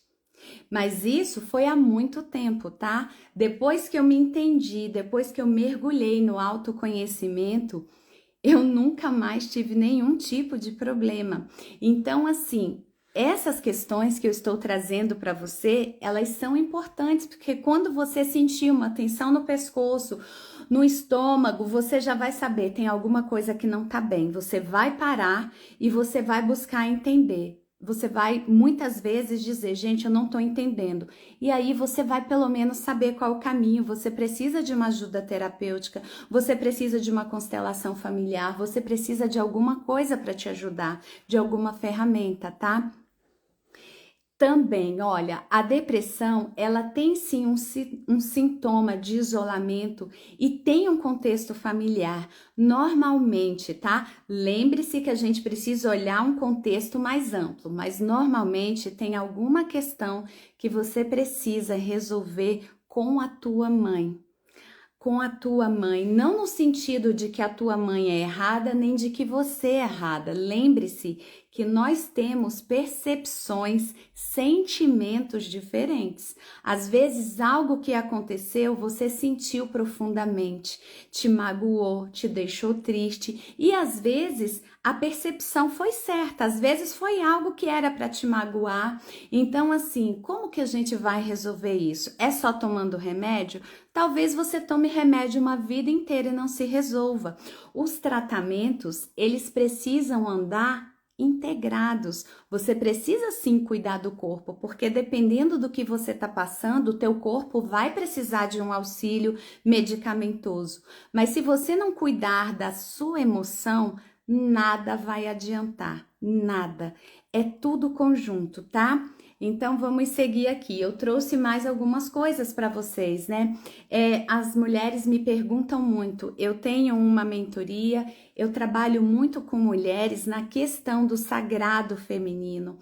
Mas isso foi há muito tempo, tá? Depois que eu me entendi, depois que eu mergulhei no autoconhecimento, eu nunca mais tive nenhum tipo de problema. Então, assim, essas questões que eu estou trazendo para você, elas são importantes, porque quando você sentir uma tensão no pescoço, no estômago, você já vai saber, tem alguma coisa que não tá bem. Você vai parar e você vai buscar entender. Você vai muitas vezes dizer, gente, eu não tô entendendo. E aí você vai pelo menos saber qual é o caminho. Você precisa de uma ajuda terapêutica, você precisa de uma constelação familiar, você precisa de alguma coisa para te ajudar, de alguma ferramenta, tá? Também, olha, a depressão, ela tem sim um sintoma de isolamento e tem um contexto familiar, normalmente, tá? Lembre-se que a gente precisa olhar um contexto mais amplo, mas normalmente tem alguma questão que você precisa resolver com a tua mãe. Com a tua mãe, não no sentido de que a tua mãe é errada, nem de que você é errada. Lembre-se que nós temos percepções, sentimentos diferentes. Às vezes, algo que aconteceu, você sentiu profundamente, te magoou, te deixou triste, e às vezes a percepção foi certa, às vezes foi algo que era para te magoar. Então, assim, como que a gente vai resolver isso? É só tomando remédio? Talvez você tome remédio uma vida inteira e não se resolva. Os tratamentos, eles precisam andar integrados. Você precisa sim cuidar do corpo, porque dependendo do que você está passando, o teu corpo vai precisar de um auxílio medicamentoso. Mas se você não cuidar da sua emoção, nada vai adiantar, nada. É tudo conjunto, tá? Então vamos seguir aqui. Eu trouxe mais algumas coisas para vocês, né? As mulheres me perguntam muito. Eu tenho uma mentoria, eu trabalho muito com mulheres na questão do sagrado feminino.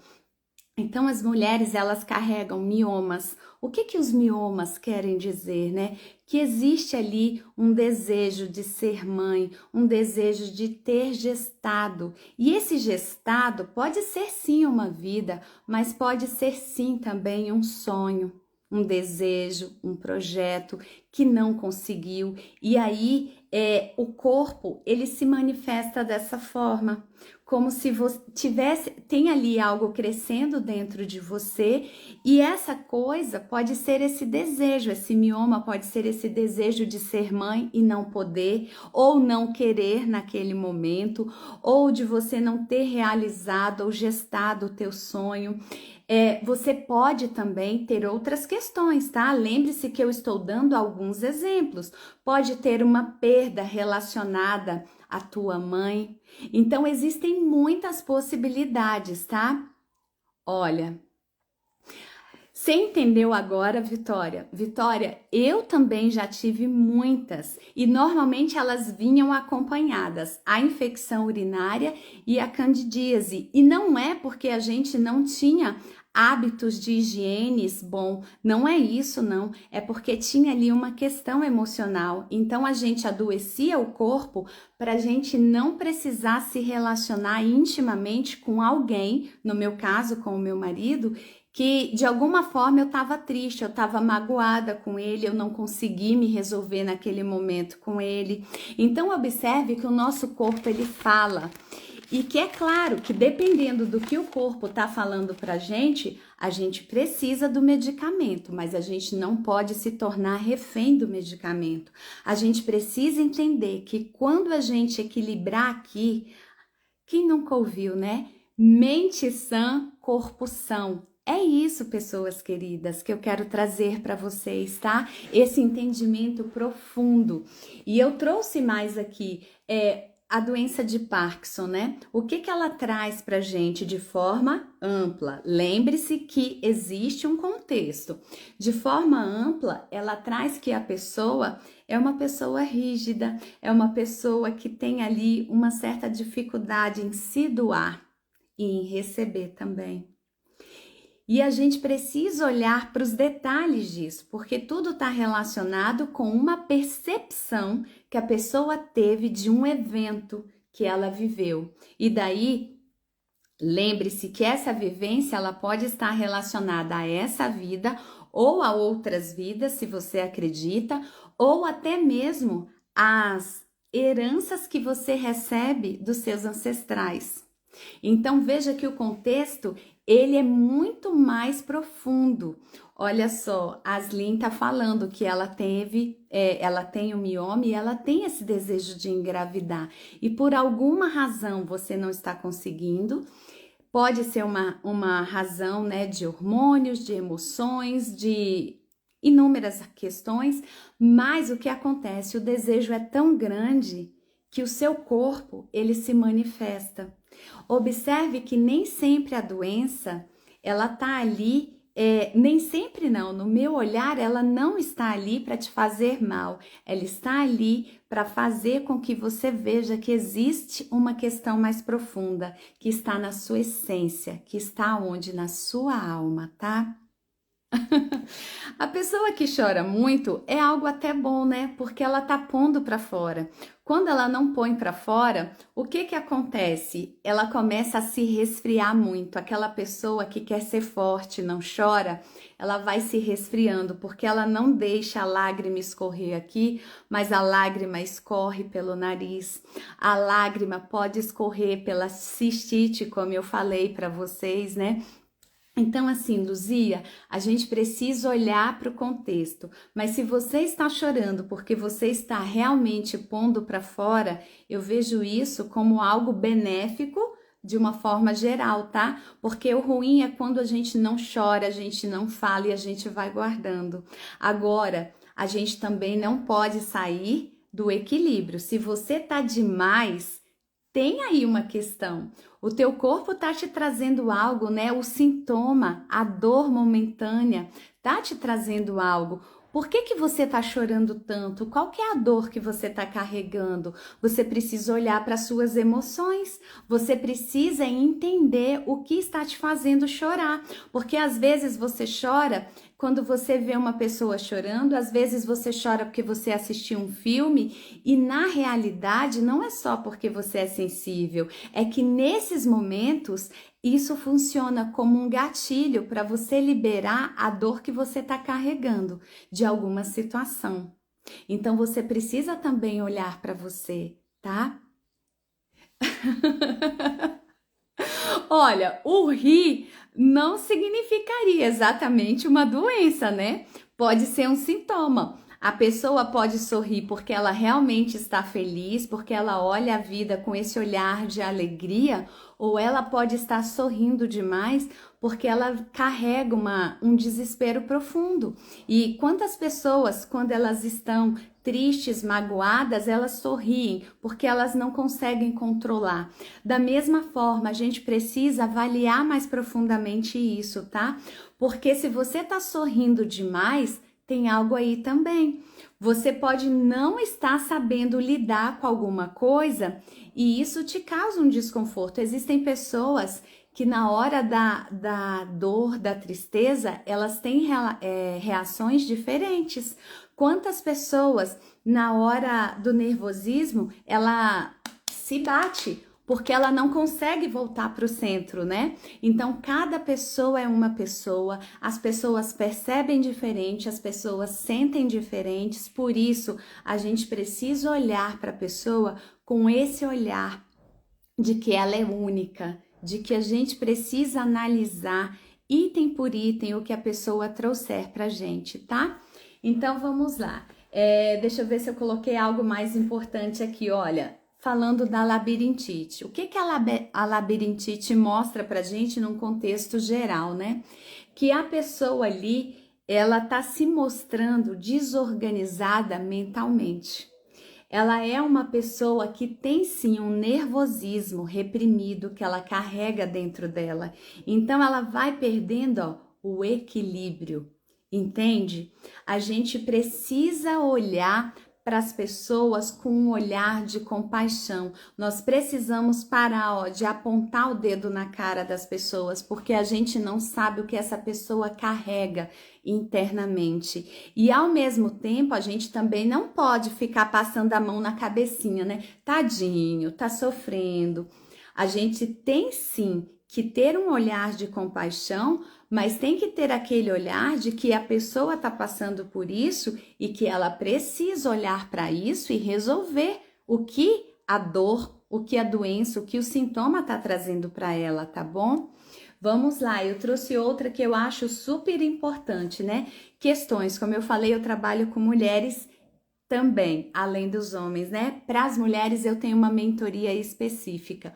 Então, as mulheres, elas carregam miomas. O que que os miomas querem dizer, né? Que existe ali um desejo de ser mãe, um desejo de ter gestado. E esse gestado pode ser sim uma vida, mas pode ser sim também um sonho, um desejo, um projeto que não conseguiu. E aí, o corpo, ele se manifesta dessa forma. como se você tem ali algo crescendo dentro de você, e essa coisa pode ser esse desejo, esse mioma pode ser esse desejo de ser mãe e não poder, ou não querer naquele momento, ou de você não ter realizado ou gestado o teu sonho. Você pode também ter outras questões, tá? Lembre-se que eu estou dando alguns exemplos. Pode ter uma perda relacionada à tua mãe. Então, existem muitas possibilidades, tá? Olha, você entendeu agora, Vitória? Vitória, eu também já tive muitas e normalmente elas vinham acompanhadas, a infecção urinária e a candidíase. E não é porque a gente não tinha hábitos de higiene bom, não é isso não, é porque tinha ali uma questão emocional. Então a gente adoecia o corpo para a gente não precisar se relacionar intimamente com alguém, no meu caso com o meu marido, que de alguma forma eu estava triste, eu estava magoada com ele, eu não consegui me resolver naquele momento com ele. Então observe que o nosso corpo ele fala, e que é claro que dependendo do que o corpo está falando para a gente precisa do medicamento, mas a gente não pode se tornar refém do medicamento. A gente precisa entender que quando a gente equilibrar aqui, quem nunca ouviu, né? Mente sã, corpo são. É isso, pessoas queridas, que eu quero trazer para vocês, tá? Esse entendimento profundo. E eu trouxe mais aqui a doença de Parkinson, né? O que ela traz pra gente de forma ampla? Lembre-se que existe um contexto. De forma ampla, ela traz que a pessoa é uma pessoa rígida, é uma pessoa que tem ali uma certa dificuldade em se doar e em receber também. E a gente precisa olhar para os detalhes disso, porque tudo está relacionado com uma percepção que a pessoa teve de um evento que ela viveu. E daí, lembre-se que essa vivência ela pode estar relacionada a essa vida ou a outras vidas, se você acredita, ou até mesmo às heranças que você recebe dos seus ancestrais. Então veja que o contexto ele é muito mais profundo. Olha só, a Aslin tá falando que ela tem o mioma e ela tem esse desejo de engravidar. E por alguma razão você não está conseguindo. Pode ser uma razão, né, de hormônios, de emoções, de inúmeras questões, mas o que acontece? O desejo é tão grande que o seu corpo ele se manifesta. Observe que nem sempre a doença ela tá ali, nem sempre não. No meu olhar, ela não está ali para te fazer mal. Ela está ali para fazer com que você veja que existe uma questão mais profunda, que está na sua essência, que está onde? Na sua alma, tá? A pessoa que chora muito é algo até bom, né? Porque ela tá pondo para fora. Quando ela não põe para fora, o que que acontece? Ela começa a se resfriar muito. Aquela pessoa que quer ser forte, não chora, ela vai se resfriando porque ela não deixa a lágrima escorrer aqui, mas a lágrima escorre pelo nariz. A lágrima pode escorrer pela cistite, como eu falei para vocês, né? Então, assim, Luzia, a gente precisa olhar para o contexto, mas se você está chorando porque você está realmente pondo para fora, eu vejo isso como algo benéfico de uma forma geral, tá? Porque o ruim é quando a gente não chora, a gente não fala e a gente vai guardando. Agora, a gente também não pode sair do equilíbrio. Se você tá demais, tem aí uma questão. O teu corpo tá te trazendo algo, né? O sintoma, a dor momentânea, tá te trazendo algo. Por que que você tá chorando tanto? Qual que é a dor que você tá carregando? Você precisa olhar para suas emoções. Você precisa entender o que está te fazendo chorar, porque às vezes você chora quando você vê uma pessoa chorando, às vezes você chora porque você assistiu um filme e na realidade não é só porque você é sensível, é que nesses momentos isso funciona como um gatilho para você liberar a dor que você está carregando de alguma situação. Então você precisa também olhar para você, tá? Olha, o rir não significaria exatamente uma doença, né? Pode ser um sintoma. A pessoa pode sorrir porque ela realmente está feliz, porque ela olha a vida com esse olhar de alegria, ou ela pode estar sorrindo demais porque ela carrega um desespero profundo. E quantas pessoas, quando elas estão tristes, magoadas, elas sorriem porque elas não conseguem controlar. Da mesma forma, a gente precisa avaliar mais profundamente isso, tá? Porque se você tá sorrindo demais, tem algo aí também. Você pode não estar sabendo lidar com alguma coisa e isso te causa um desconforto. Existem pessoas que na hora da dor, da tristeza, elas têm reações diferentes. Quantas pessoas, na hora do nervosismo, ela se bate porque ela não consegue voltar para o centro, né? Então, cada pessoa é uma pessoa, as pessoas percebem diferente, as pessoas sentem diferentes, por isso a gente precisa olhar para a pessoa com esse olhar de que ela é única, de que a gente precisa analisar item por item o que a pessoa trouxer para a gente, tá? Então, vamos lá. Deixa eu ver se eu coloquei algo mais importante aqui, olha. Falando da labirintite. O que a labirintite mostra pra gente num contexto geral, né? Que a pessoa ali, ela tá se mostrando desorganizada mentalmente. Ela é uma pessoa que tem sim um nervosismo reprimido que ela carrega dentro dela. Então ela vai perdendo, ó, o equilíbrio. Entende? A gente precisa olhar para as pessoas com um olhar de compaixão. Nós precisamos parar, ó, de apontar o dedo na cara das pessoas, porque a gente não sabe o que essa pessoa carrega internamente. E ao mesmo tempo, a gente também não pode ficar passando a mão na cabecinha, né? Tadinho, tá sofrendo. A gente tem sim que ter um olhar de compaixão, mas tem que ter aquele olhar de que a pessoa está passando por isso e que ela precisa olhar para isso e resolver o que a dor, o que a doença, o que o sintoma está trazendo para ela, tá bom? Vamos lá, eu trouxe outra que eu acho super importante, né? Questões, como eu falei, eu trabalho com mulheres também, além dos homens, né? Para as mulheres eu tenho uma mentoria específica.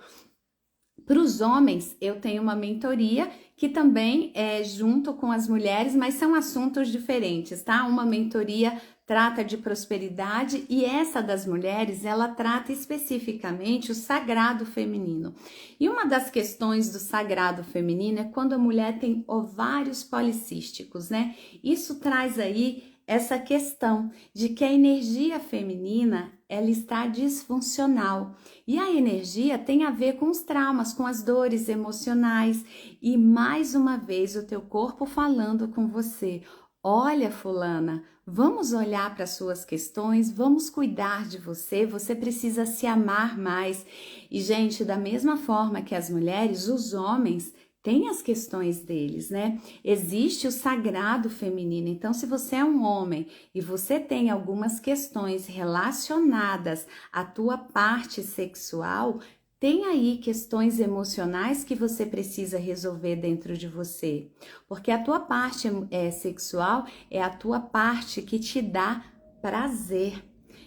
Para os homens, eu tenho uma mentoria que também é junto com as mulheres, mas são assuntos diferentes, tá? Uma mentoria trata de prosperidade e essa das mulheres, ela trata especificamente o sagrado feminino. E uma das questões do sagrado feminino é quando a mulher tem ovários policísticos, né? Isso traz aí essa questão de que a energia feminina, ela está disfuncional. E a energia tem a ver com os traumas, com as dores emocionais. E mais uma vez o teu corpo falando com você. Olha, fulana, vamos olhar para as suas questões, vamos cuidar de você, você precisa se amar mais. E, gente, da mesma forma que as mulheres, os homens têm as questões deles, né? Existe o sagrado feminino. Então, se você é um homem e você tem algumas questões relacionadas à tua parte sexual, tem aí questões emocionais que você precisa resolver dentro de você. Porque a tua parte sexual é a tua parte que te dá prazer.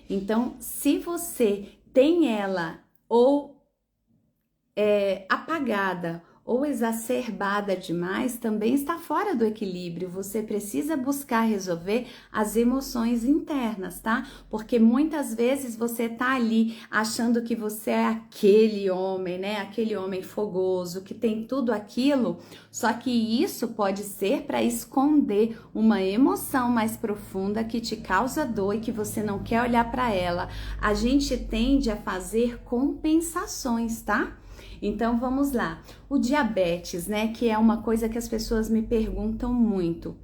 Então, se você tem ela ou apagada ou exacerbada demais, também está fora do equilíbrio. Você precisa buscar resolver as emoções internas, tá? Porque muitas vezes você tá ali achando que você é aquele homem, né? Aquele homem fogoso, que tem tudo aquilo, só que isso pode ser para esconder uma emoção mais profunda que te causa dor e que você não quer olhar para ela. A gente tende a fazer compensações, tá? Então vamos lá, o diabetes, né, que é uma coisa que as pessoas me perguntam muito.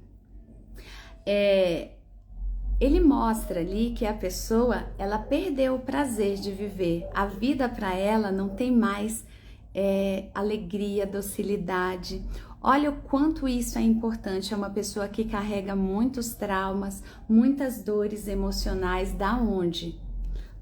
Ele mostra ali que a pessoa, ela perdeu o prazer de viver. A vida para ela não tem mais alegria, docilidade. Olha o quanto isso é importante. É uma pessoa que carrega muitos traumas, muitas dores emocionais. Da onde?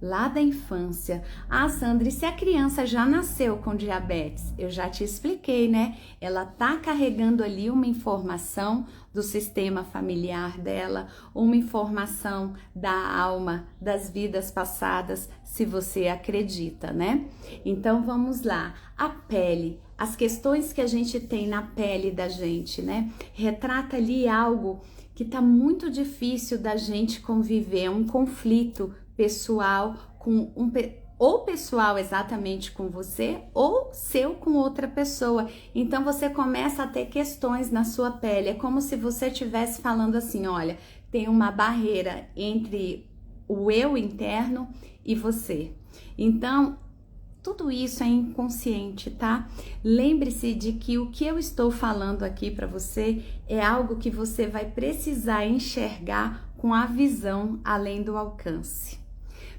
lá da infância. Ah, Sandra, e se a criança já nasceu com diabetes? Eu já te expliquei, né? Ela tá carregando ali uma informação do sistema familiar dela, uma informação da alma, das vidas passadas, se você acredita, né? Então vamos lá. A pele, as questões que a gente tem na pele da gente, né? Retrata ali algo que tá muito difícil da gente conviver, um conflito pessoal com ou pessoal exatamente com você ou seu com outra pessoa. Então você começa a ter questões na sua pele. É como se você estivesse falando assim, olha, tem uma barreira entre o eu interno e você. Então, tudo isso é inconsciente, tá? Lembre-se de que o que eu estou falando aqui para você é algo que você vai precisar enxergar com a visão além do alcance,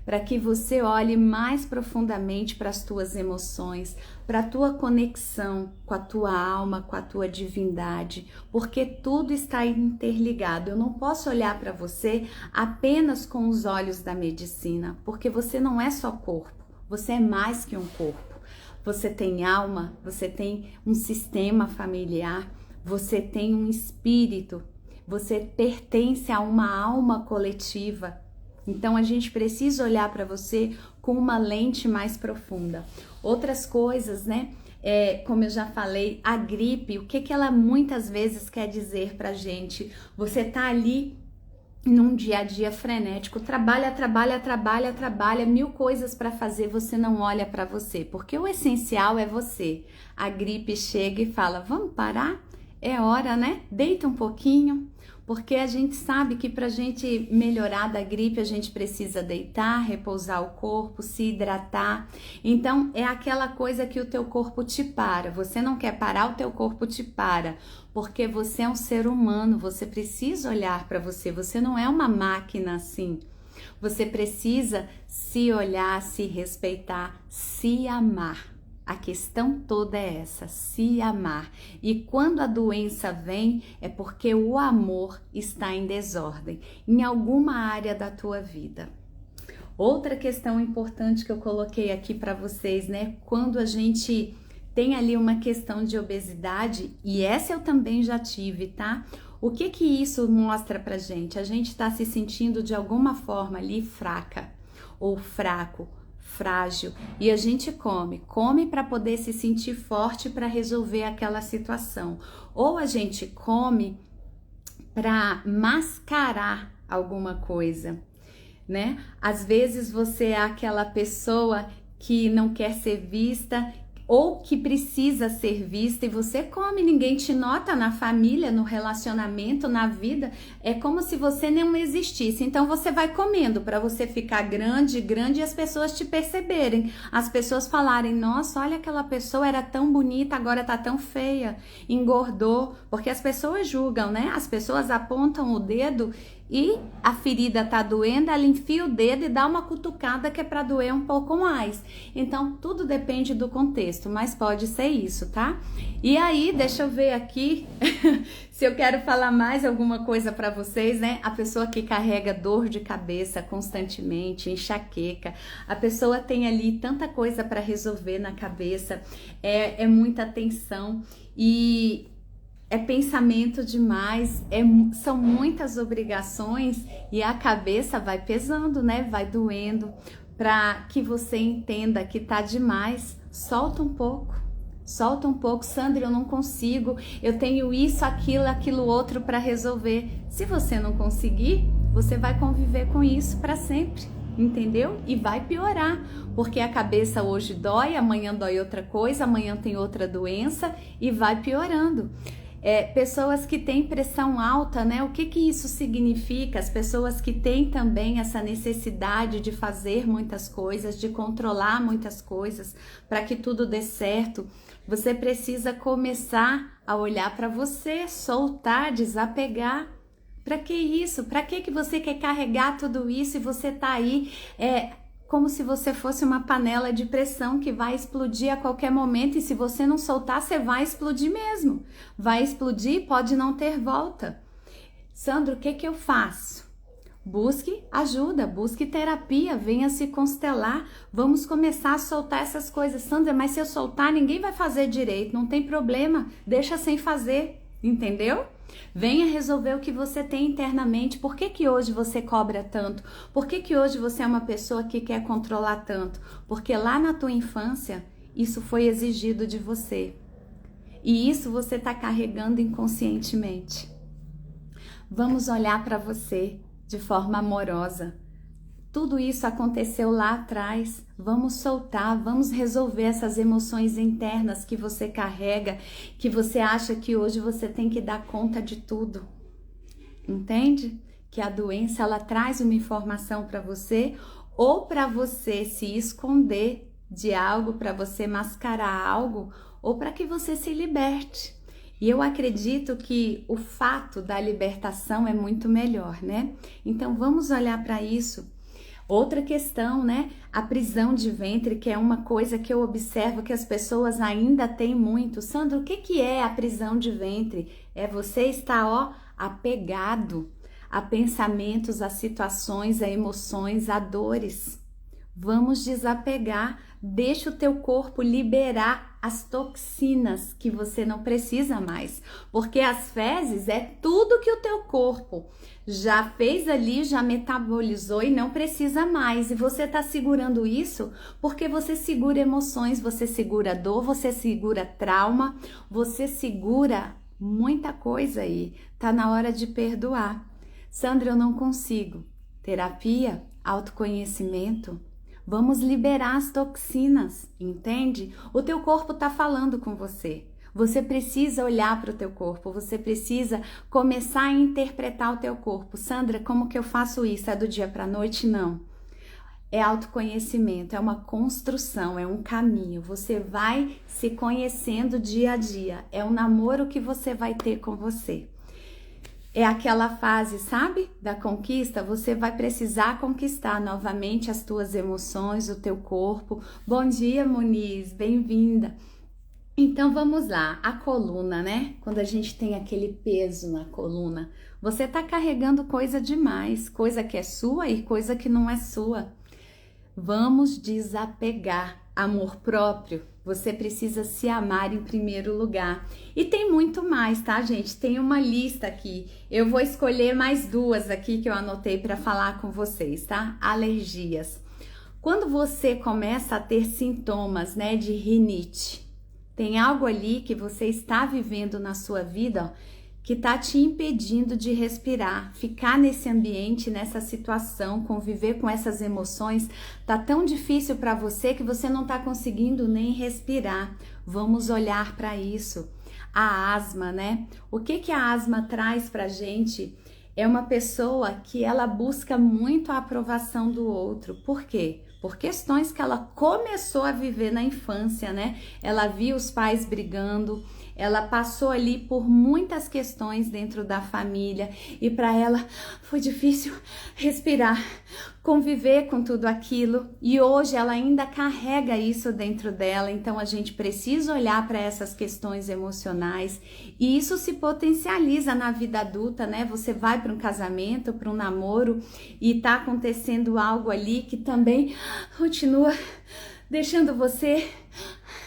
para que você olhe mais profundamente para as tuas emoções, para a tua conexão com a tua alma, com a tua divindade, porque tudo está interligado. Eu não posso olhar para você apenas com os olhos da medicina, porque você não é só corpo, você é mais que um corpo. Você tem alma, você tem um sistema familiar, você tem um espírito, você pertence a uma alma coletiva. Então a gente precisa olhar para você com uma lente mais profunda. Outras coisas, né? Como eu já falei, a gripe, o que ela muitas vezes quer dizer pra gente? Você tá ali num dia a dia frenético, trabalha, mil coisas para fazer, você não olha para você, porque o essencial é você. A gripe chega e fala, vamos parar? É hora, né? Deita um pouquinho. Porque a gente sabe que para a gente melhorar da gripe, a gente precisa deitar, repousar o corpo, se hidratar. Então, é aquela coisa que o teu corpo te para. Você não quer parar, o teu corpo te para. Porque você é um ser humano, você precisa olhar para você. Você não é uma máquina assim. Você precisa se olhar, se respeitar, se amar. A questão toda é essa, se amar. E quando a doença vem, é porque o amor está em desordem, em alguma área da tua vida. Outra questão importante que eu coloquei aqui para vocês, né? Quando a gente tem ali uma questão de obesidade, e essa eu também já tive, tá? O que que isso mostra pra gente? A gente está se sentindo de alguma forma ali fraca ou fraco, frágil, e a gente come para poder se sentir forte para resolver aquela situação, ou a gente come para mascarar alguma coisa, né? Às vezes você é aquela pessoa que não quer ser vista ou que precisa ser vista e você come, ninguém te nota na família, no relacionamento, na vida, é como se você não existisse. Então você vai comendo para você ficar grande e as pessoas te perceberem, as pessoas falarem, nossa, olha aquela pessoa era tão bonita, agora tá tão feia, engordou, porque as pessoas julgam, né? As pessoas apontam o dedo e a ferida tá doendo, ela enfia o dedo e dá uma cutucada que é para doer um pouco mais. Então tudo depende do contexto, mas pode ser isso, tá? E aí, deixa eu ver aqui se eu quero falar mais alguma coisa para vocês, né? A pessoa que carrega dor de cabeça constantemente, enxaqueca, a pessoa tem ali tanta coisa para resolver na cabeça, é muita tensão e é pensamento demais, são muitas obrigações e a cabeça vai pesando, né? Vai doendo. Para que você entenda que tá demais, solta um pouco. Sandra, eu não consigo, eu tenho isso, aquilo outro para resolver. Se você não conseguir, você vai conviver com isso para sempre. Entendeu? E vai piorar, porque a cabeça hoje dói, amanhã dói outra coisa, amanhã tem outra doença e vai piorando. Pessoas que têm pressão alta, né? O que isso significa? As pessoas que têm também essa necessidade de fazer muitas coisas, de controlar muitas coisas para que tudo dê certo. Você precisa começar a olhar para você, soltar, desapegar. Para que isso? Para que você quer carregar tudo isso e você tá aí como se você fosse uma panela de pressão que vai explodir a qualquer momento e se você não soltar, você vai explodir mesmo. Vai explodir, pode não ter volta. Sandro, o que eu faço? busque ajuda, busque terapia, venha se constelar, vamos começar a soltar essas coisas. Sandra, mas se eu soltar, ninguém vai fazer direito, não tem problema, deixa sem fazer, entendeu? Venha resolver o que você tem internamente. Por que que hoje você cobra tanto? Por que que hoje você é uma pessoa que quer controlar tanto? Porque lá na tua infância, isso foi exigido de você. E isso você está carregando inconscientemente. Vamos olhar para você de forma amorosa. Tudo isso aconteceu lá atrás. Vamos soltar, vamos resolver essas emoções internas que você carrega, que você acha que hoje você tem que dar conta de tudo. Entende? Que a doença ela traz uma informação para você ou para você se esconder de algo, para você mascarar algo ou para que você se liberte. E eu acredito que o fato da libertação é muito melhor, né? Então vamos olhar para isso. Outra questão, né? A prisão de ventre, que é uma coisa que eu observo que as pessoas ainda têm muito. Sandra, o que que é a prisão de ventre? É você estar, apegado a pensamentos, a situações, a emoções, a dores. Vamos desapegar, deixa o teu corpo liberar as toxinas que você não precisa mais, porque as fezes é tudo que o teu corpo já fez ali, já metabolizou e não precisa mais, e você tá segurando isso porque você segura emoções, você segura dor, você segura trauma, você segura muita coisa aí, tá na hora de perdoar. Sandra, eu não consigo. Terapia, autoconhecimento. Vamos liberar as toxinas, entende? O teu corpo tá falando com você. Você precisa olhar para o teu corpo, você precisa começar a interpretar o teu corpo. Sandra, como que eu faço isso? É do dia para a noite? Não. É autoconhecimento, é uma construção, é um caminho. Você vai se conhecendo dia a dia. É um namoro que você vai ter com você. É aquela fase, sabe? Da conquista, você vai precisar conquistar novamente as tuas emoções, o teu corpo. Bom dia, Muniz, bem-vinda. Então vamos lá, a coluna, né? Quando a gente tem aquele peso na coluna, você tá carregando coisa demais, coisa que é sua e coisa que não é sua. Vamos desapegar. Amor próprio, você precisa se amar em primeiro lugar. E tem muito mais, tá, gente? Tem uma lista aqui. Eu vou escolher mais duas aqui que eu anotei para falar com vocês, tá? Alergias. Quando você começa a ter sintomas, né, de rinite, tem algo ali que você está vivendo na sua vida, ó, que está te impedindo de respirar, ficar nesse ambiente, nessa situação, conviver com essas emoções, tá tão difícil para você que você não está conseguindo nem respirar. Vamos olhar para isso. A asma, né? O que que a asma traz pra gente? É uma pessoa que ela busca muito a aprovação do outro. Por quê? Por questões que ela começou a viver na infância, né? Ela viu os pais brigando, ela passou ali por muitas questões dentro da família e para ela foi difícil respirar, conviver com tudo aquilo e hoje ela ainda carrega isso dentro dela. Então a gente precisa olhar para essas questões emocionais e isso se potencializa na vida adulta, né? Você vai para um casamento, para um namoro e tá acontecendo algo ali que também continua deixando você,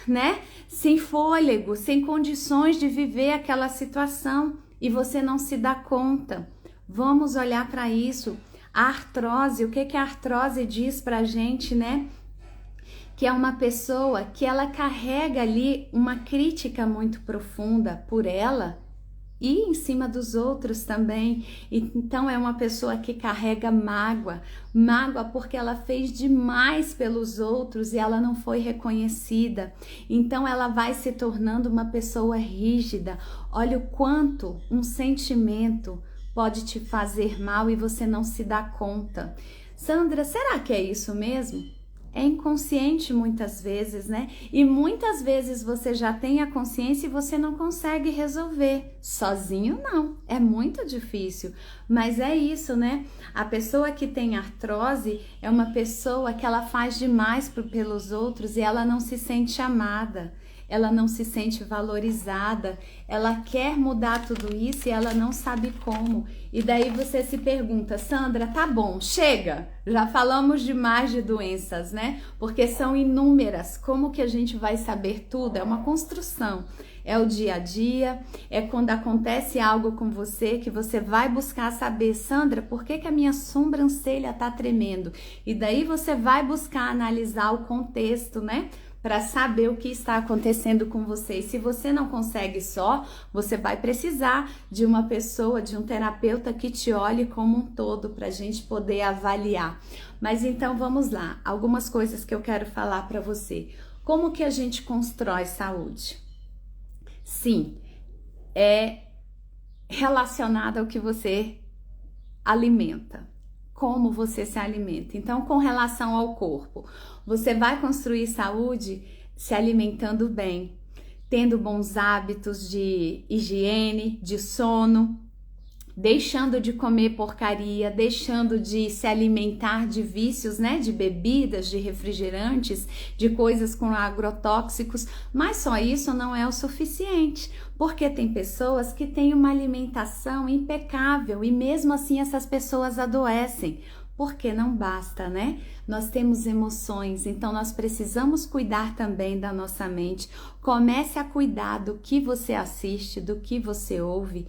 né, sem fôlego, sem condições de viver aquela situação e você não se dá conta. Vamos olhar para isso. A artrose, o que que a artrose diz pra gente, né? Que é uma pessoa que ela carrega ali uma crítica muito profunda por ela e em cima dos outros também. Então é uma pessoa que carrega mágoa, mágoa porque ela fez demais pelos outros e ela não foi reconhecida. Então ela vai se tornando uma pessoa rígida. Olha o quanto um sentimento pode te fazer mal e você não se dá conta. Sandra, será que é isso mesmo? É inconsciente muitas vezes, né? E muitas vezes você já tem a consciência e você não consegue resolver. Sozinho não, é muito difícil. Mas é isso, né? A pessoa que tem artrose é uma pessoa que ela faz demais pelos outros e ela não se sente amada. ela não se sente valorizada, ela quer mudar tudo isso e ela não sabe como. E daí você se pergunta, Sandra, tá bom, chega, já falamos demais de doenças, né? Porque são inúmeras, como que a gente vai saber tudo? É uma construção. É o dia a dia, é quando acontece algo com você que você vai buscar saber, Sandra, por que a minha sobrancelha tá tremendo? E daí você vai buscar analisar o contexto, né? Para saber o que está acontecendo com você. E se você não consegue só, você vai precisar de uma pessoa, de um terapeuta que te olhe como um todo para a gente poder avaliar. Mas então vamos lá, algumas coisas que eu quero falar para você. Como que a gente constrói saúde? Sim, é relacionado ao que você alimenta, como você se alimenta. Então, com relação ao corpo, você vai construir saúde se alimentando bem, tendo bons hábitos de higiene, de sono, deixando de comer porcaria, deixando de se alimentar de vícios, né, de bebidas, de refrigerantes, de coisas com agrotóxicos, mas só isso não é o suficiente, porque tem pessoas que têm uma alimentação impecável e mesmo assim essas pessoas adoecem. Porque não basta, né? Nós temos emoções, então nós precisamos cuidar também da nossa mente. Comece a cuidar do que você assiste, do que você ouve,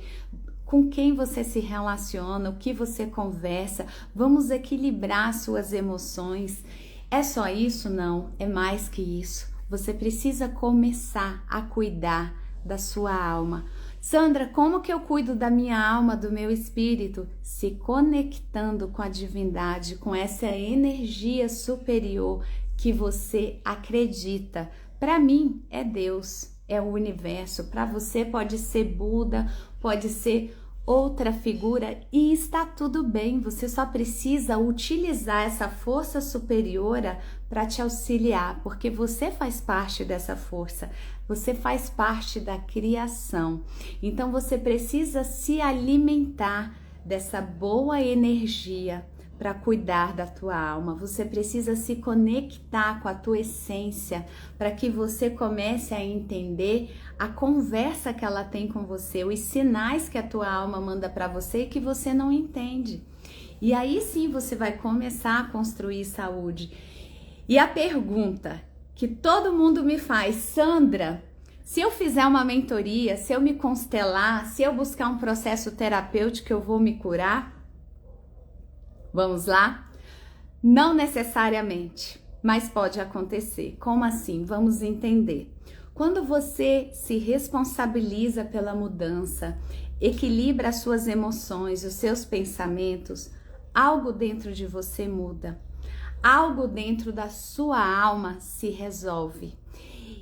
com quem você se relaciona, o que você conversa. Vamos equilibrar suas emoções. É só isso? Não, é mais que isso. Você precisa começar a cuidar da sua alma. Sandra, como que eu cuido da minha alma, do meu espírito? Se conectando com a divindade, com essa energia superior que você acredita. Para mim, é Deus, é o universo. Para você pode ser Buda, pode ser outra figura e está tudo bem. Você só precisa utilizar essa força superiora para te auxiliar, porque você faz parte dessa força, você faz parte da criação. Então você precisa se alimentar dessa boa energia para cuidar da tua alma. Você precisa se conectar com a tua essência para que você comece a entender a conversa que ela tem com você, os sinais que a tua alma manda para você e que você não entende. E aí sim você vai começar a construir saúde. E a pergunta que todo mundo me faz, Sandra, se eu fizer uma mentoria, se eu me constelar, se eu buscar um processo terapêutico, eu vou me curar? Vamos lá? Não necessariamente, mas pode acontecer. Como assim? Vamos entender. Quando você se responsabiliza pela mudança, equilibra as suas emoções, os seus pensamentos, algo dentro de você muda. Algo dentro da sua alma se resolve.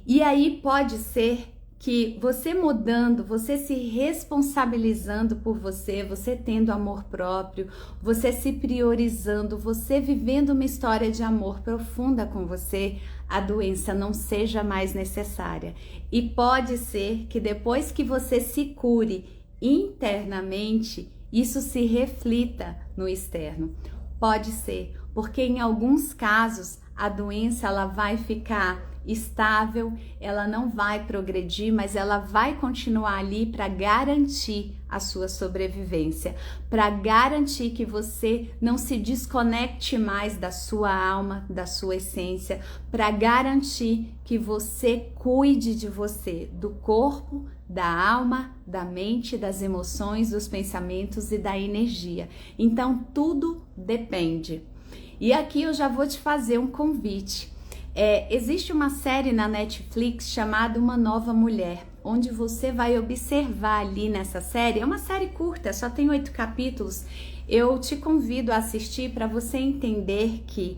E aí pode ser que você mudando, você se responsabilizando por você, você tendo amor próprio, você se priorizando, você vivendo uma história de amor profunda com você, a doença não seja mais necessária. E pode ser que depois que você se cure internamente, isso se reflita no externo. Pode ser, porque em alguns casos a doença ela vai ficar estável, ela não vai progredir, mas ela vai continuar ali para garantir a sua sobrevivência, para garantir que você não se desconecte mais da sua alma, da sua essência, para garantir que você cuide de você, do corpo, da alma, da mente, das emoções, dos pensamentos e da energia. Então tudo depende. E aqui eu já vou te fazer um convite. Existe uma série na Netflix chamada Uma Nova Mulher, onde você vai observar ali nessa série, é uma série curta, só tem 8 capítulos, eu te convido a assistir para você entender que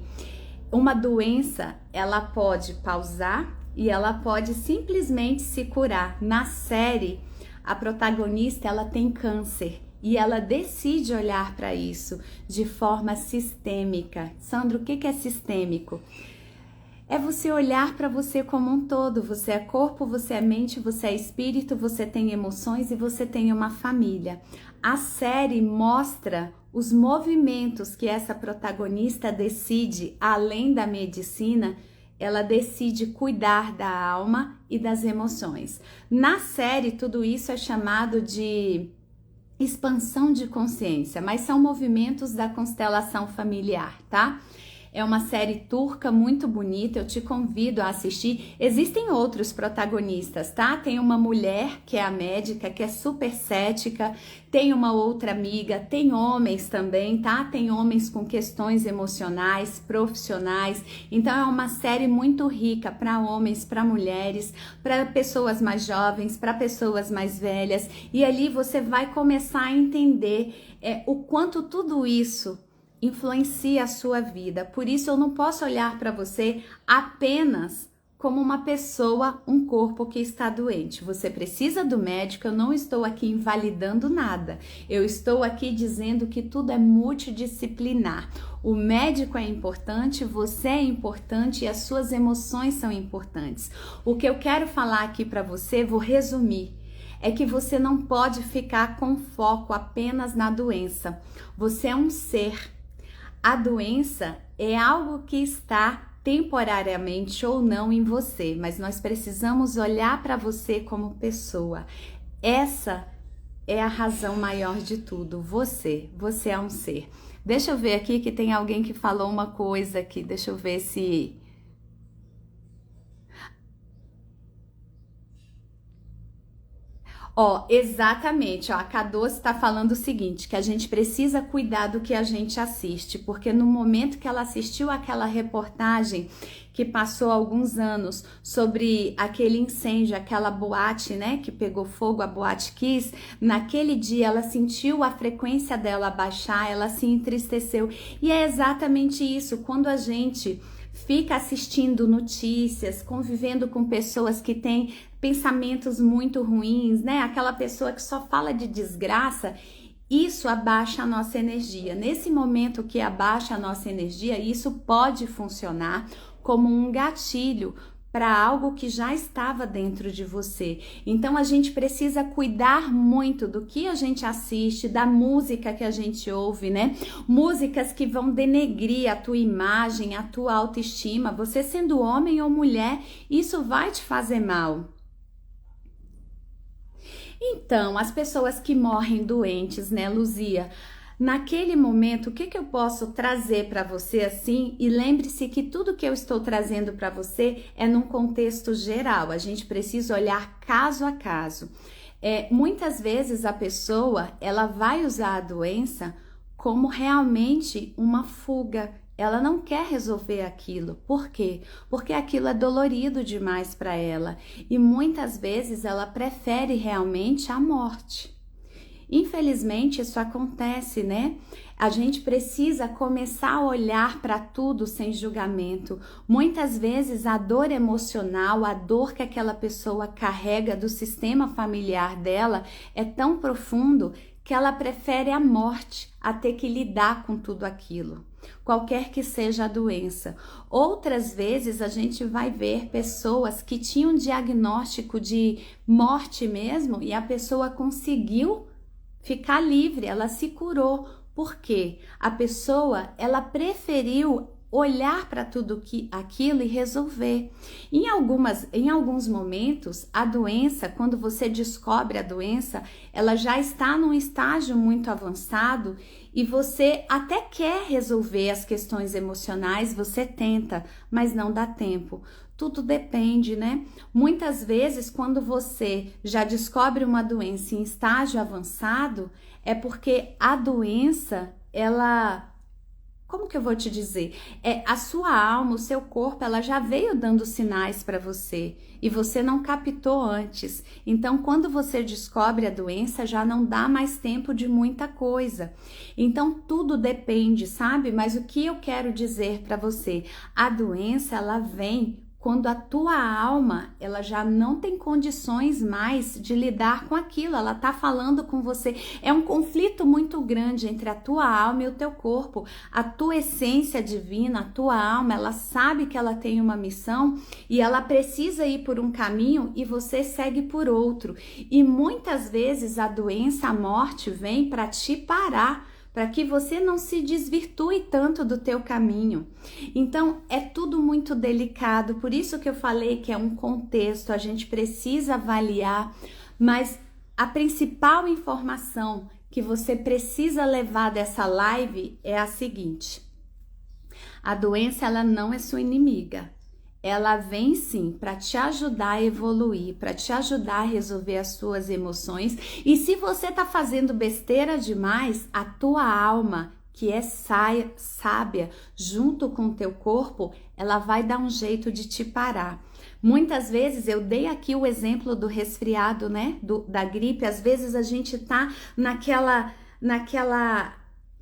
uma doença, ela pode pausar e ela pode simplesmente se curar. Na série, a protagonista, ela tem câncer. E ela decide olhar para isso de forma sistêmica. Sandra, o que é sistêmico? É você olhar para você como um todo. Você é corpo, você é mente, você é espírito, você tem emoções e você tem uma família. A série mostra os movimentos que essa protagonista decide, além da medicina, ela decide cuidar da alma e das emoções. Na série, tudo isso é chamado de expansão de consciência, mas são movimentos da constelação familiar, tá? É uma série turca muito bonita, eu te convido a assistir. Existem outros protagonistas, tá? Tem uma mulher que é a médica, que é super cética, tem uma outra amiga, tem homens também, tá? Tem homens com questões emocionais, profissionais. Então é uma série muito rica para homens, para mulheres, para pessoas mais jovens, para pessoas mais velhas. E ali você vai começar a entender o quanto tudo isso influencia a sua vida. Por isso eu não posso olhar para você apenas como uma pessoa, um corpo que está doente. Você precisa do médico, eu não estou aqui invalidando nada. Eu estou aqui dizendo que tudo é multidisciplinar. O médico é importante, você é importante e as suas emoções são importantes. O que eu quero falar aqui para você, vou resumir, é que você não pode ficar com foco apenas na doença. Você é um ser. A doença é algo que está temporariamente ou não em você, mas nós precisamos olhar para você como pessoa. Essa é a razão maior de tudo. Você é um ser. Deixa eu ver aqui que tem alguém que falou uma coisa aqui. Deixa eu ver se... Ó, exatamente, ó, a K12 está falando o seguinte, que a gente precisa cuidar do que a gente assiste, porque no momento que ela assistiu aquela reportagem que passou há alguns anos sobre aquele incêndio, aquela boate, né, que pegou fogo, a Boate Kiss, naquele dia ela sentiu a frequência dela baixar, ela se entristeceu, e é exatamente isso, quando a gente fica assistindo notícias, convivendo com pessoas que têm pensamentos muito ruins, né? Aquela pessoa que só fala de desgraça, isso abaixa a nossa energia. Nesse momento que abaixa a nossa energia, isso pode funcionar como um gatilho para algo que já estava dentro de você. Então a gente precisa cuidar muito do que a gente assiste, da música que a gente ouve, né? Músicas que vão denegrir a tua imagem, a tua autoestima. Você sendo homem ou mulher, isso vai te fazer mal. Então, as pessoas que morrem doentes, né, Luzia? Naquele momento, o que eu posso trazer para você assim? E lembre-se que tudo que eu estou trazendo para você é num contexto geral. A gente precisa olhar caso a caso. Muitas vezes a pessoa, ela vai usar a doença como realmente uma fuga. Ela não quer resolver aquilo. Por quê? Porque aquilo é dolorido demais para ela. E muitas vezes ela prefere realmente a morte. Infelizmente isso acontece, né? A gente precisa começar a olhar para tudo sem julgamento. Muitas vezes a dor emocional, a dor que aquela pessoa carrega do sistema familiar dela é tão profundo que ela prefere a morte a ter que lidar com tudo aquilo, qualquer que seja a doença. Outras vezes a gente vai ver pessoas que tinham diagnóstico de morte mesmo e a pessoa conseguiu ficar livre, ela se curou. Por quê? A pessoa, ela preferiu olhar para tudo aquilo e resolver. Em alguns momentos, a doença, quando você descobre a doença, ela já está num estágio muito avançado e você até quer resolver as questões emocionais, você tenta, mas não dá tempo. Tudo depende, né? Muitas vezes, quando você já descobre uma doença em estágio avançado, é porque a doença, como que eu vou te dizer? A sua alma, o seu corpo, ela já veio dando sinais para você e você não captou antes. Então, quando você descobre a doença, já não dá mais tempo de muita coisa. Então, tudo depende, sabe? Mas o que eu quero dizer para você? A doença, ela vem quando a tua alma, ela já não tem condições mais de lidar com aquilo, ela tá falando com você. É um conflito muito grande entre a tua alma e o teu corpo. A tua essência divina, a tua alma, ela sabe que ela tem uma missão e ela precisa ir por um caminho e você segue por outro. E muitas vezes a doença, a morte vem para te parar, para que você não se desvirtue tanto do teu caminho. Então, é tudo muito delicado, por isso que eu falei que é um contexto, a gente precisa avaliar, mas a principal informação que você precisa levar dessa live é a seguinte: a doença, ela não é sua inimiga. Ela vem sim para te ajudar a evoluir, para te ajudar a resolver as suas emoções. E se você tá fazendo besteira demais, a tua alma, que é sábia, junto com o teu corpo, ela vai dar um jeito de te parar. Muitas vezes, eu dei aqui o exemplo do resfriado, né? Da gripe. Às vezes a gente tá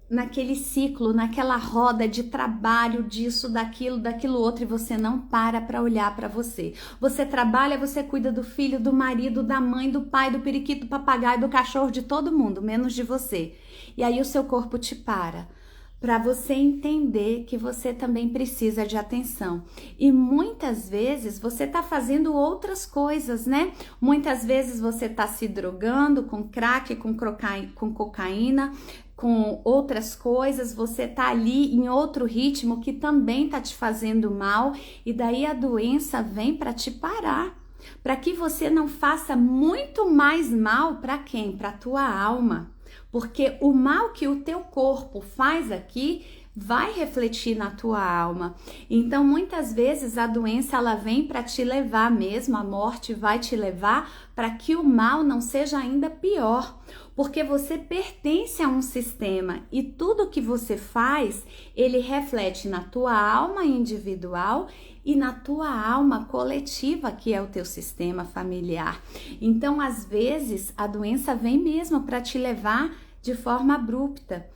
naquele ciclo, naquela roda de trabalho, disso, daquilo outro, e você não para olhar para você. Você trabalha, você cuida do filho, do marido, da mãe, do pai, do periquito, do papagaio, do cachorro, de todo mundo, menos de você. E aí o seu corpo te para você entender que você também precisa de atenção. E muitas vezes você tá fazendo outras coisas, né? Muitas vezes você tá se drogando com crack, com cocaína, com outras coisas, você tá ali em outro ritmo que também tá te fazendo mal, e daí a doença vem para te parar, para que você não faça muito mais mal para quem? Para tua alma. Porque o mal que o teu corpo faz aqui vai refletir na tua alma. Então, muitas vezes a doença ela vem para te levar mesmo, a morte vai te levar para que o mal não seja ainda pior. Porque você pertence a um sistema e tudo que você faz, ele reflete na tua alma individual e na tua alma coletiva, que é o teu sistema familiar. Então, às vezes, a doença vem mesmo para te levar de forma abrupta.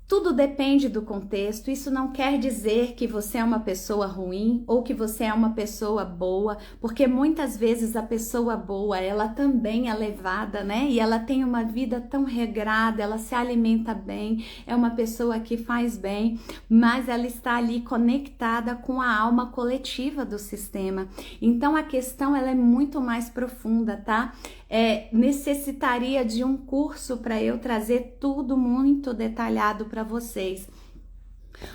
Tudo depende do contexto. Isso não quer dizer que você é uma pessoa ruim ou que você é uma pessoa boa, porque muitas vezes a pessoa boa, ela também é levada, né? E ela tem uma vida tão regrada, ela se alimenta bem, é uma pessoa que faz bem, mas ela está ali conectada com a alma coletiva do sistema. Então a questão ela é muito mais profunda, tá? Necessitaria de um curso para eu trazer tudo muito detalhado para vocês.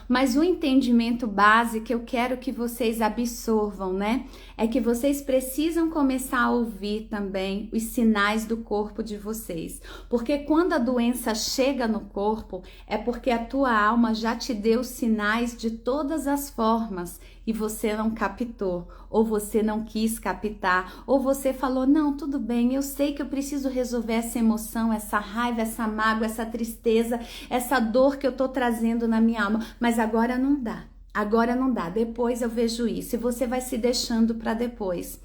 Mas o entendimento base que eu quero que vocês absorvam, né? É que vocês precisam começar a ouvir também os sinais do corpo de vocês. Porque quando a doença chega no corpo, é porque a tua alma já te deu sinais de todas as formas e você não captou, ou você não quis captar, ou você falou, não, tudo bem, eu sei que eu preciso resolver essa emoção, essa raiva, essa mágoa, essa tristeza, essa dor que eu tô trazendo na minha alma, mas agora não dá. Agora não dá, depois eu vejo isso, e você vai se deixando para depois.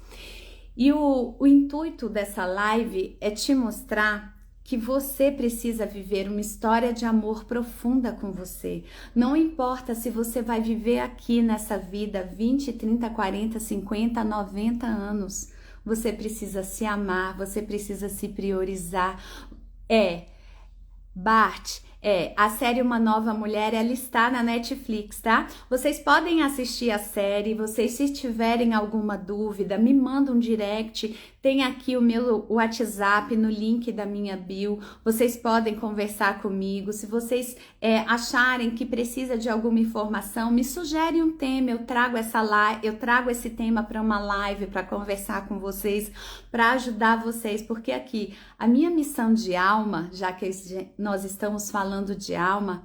E o intuito dessa live é te mostrar que você precisa viver uma história de amor profunda com você. Não importa se você vai viver aqui nessa vida 20, 30, 40, 50, 90 anos. Você precisa se amar, você precisa se priorizar. Bart, a série Uma Nova Mulher, ela está na Netflix, tá? Vocês podem assistir a série, vocês se tiverem alguma dúvida, me mandam um direct, tem aqui o meu WhatsApp no link da minha bio, vocês podem conversar comigo, se vocês acharem que precisa de alguma informação, me sugere um tema, eu trago esse tema para uma live, para conversar com vocês, para ajudar vocês, porque aqui, a minha missão de alma, já que nós estamos falando de alma,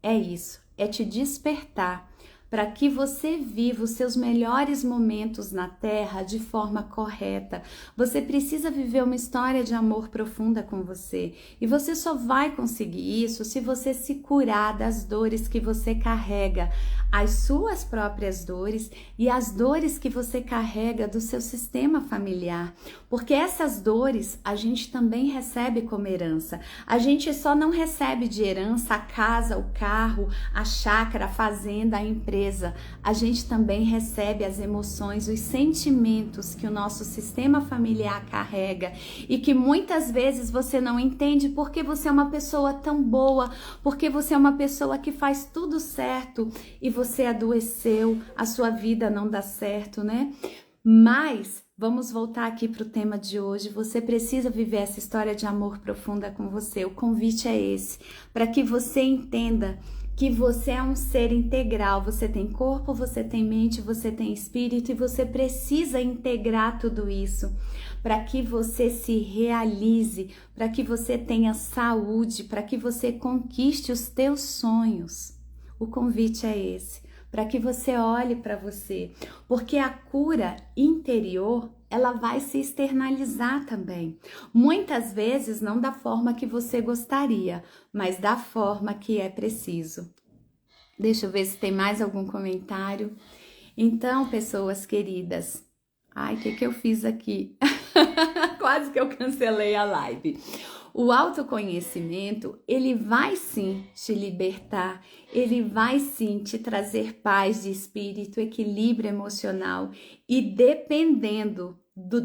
é isso, é te despertar para que você viva os seus melhores momentos na Terra de forma correta. Você precisa viver uma história de amor profunda com você. E você só vai conseguir isso se você se curar das dores que você carrega, as suas próprias dores e as dores que você carrega do seu sistema familiar. Porque essas dores a gente também recebe como herança. A gente só não recebe de herança a casa, o carro, a chácara, a fazenda, a empresa. A gente também recebe as emoções, os sentimentos que o nosso sistema familiar carrega e que muitas vezes você não entende porque você é uma pessoa tão boa, porque você é uma pessoa que faz tudo certo e você adoeceu, a sua vida não dá certo, né? Mas Vamos voltar aqui para o tema de hoje. Você precisa viver essa história de amor profunda com você. O convite é esse, para que você entenda que você é um ser integral. Você tem corpo, você tem mente, você tem espírito e você precisa integrar tudo isso para que você se realize, para que você tenha saúde, para que você conquiste os teus sonhos. O convite é esse, para que você olhe para você, porque a cura interior, ela vai se externalizar também. Muitas vezes não da forma que você gostaria, mas da forma que é preciso. Deixa eu ver se tem mais algum comentário. Então, pessoas queridas, ai, o que eu fiz aqui? Quase que eu cancelei a live. O autoconhecimento, ele vai sim te libertar, ele vai sim te trazer paz de espírito, equilíbrio emocional e dependendo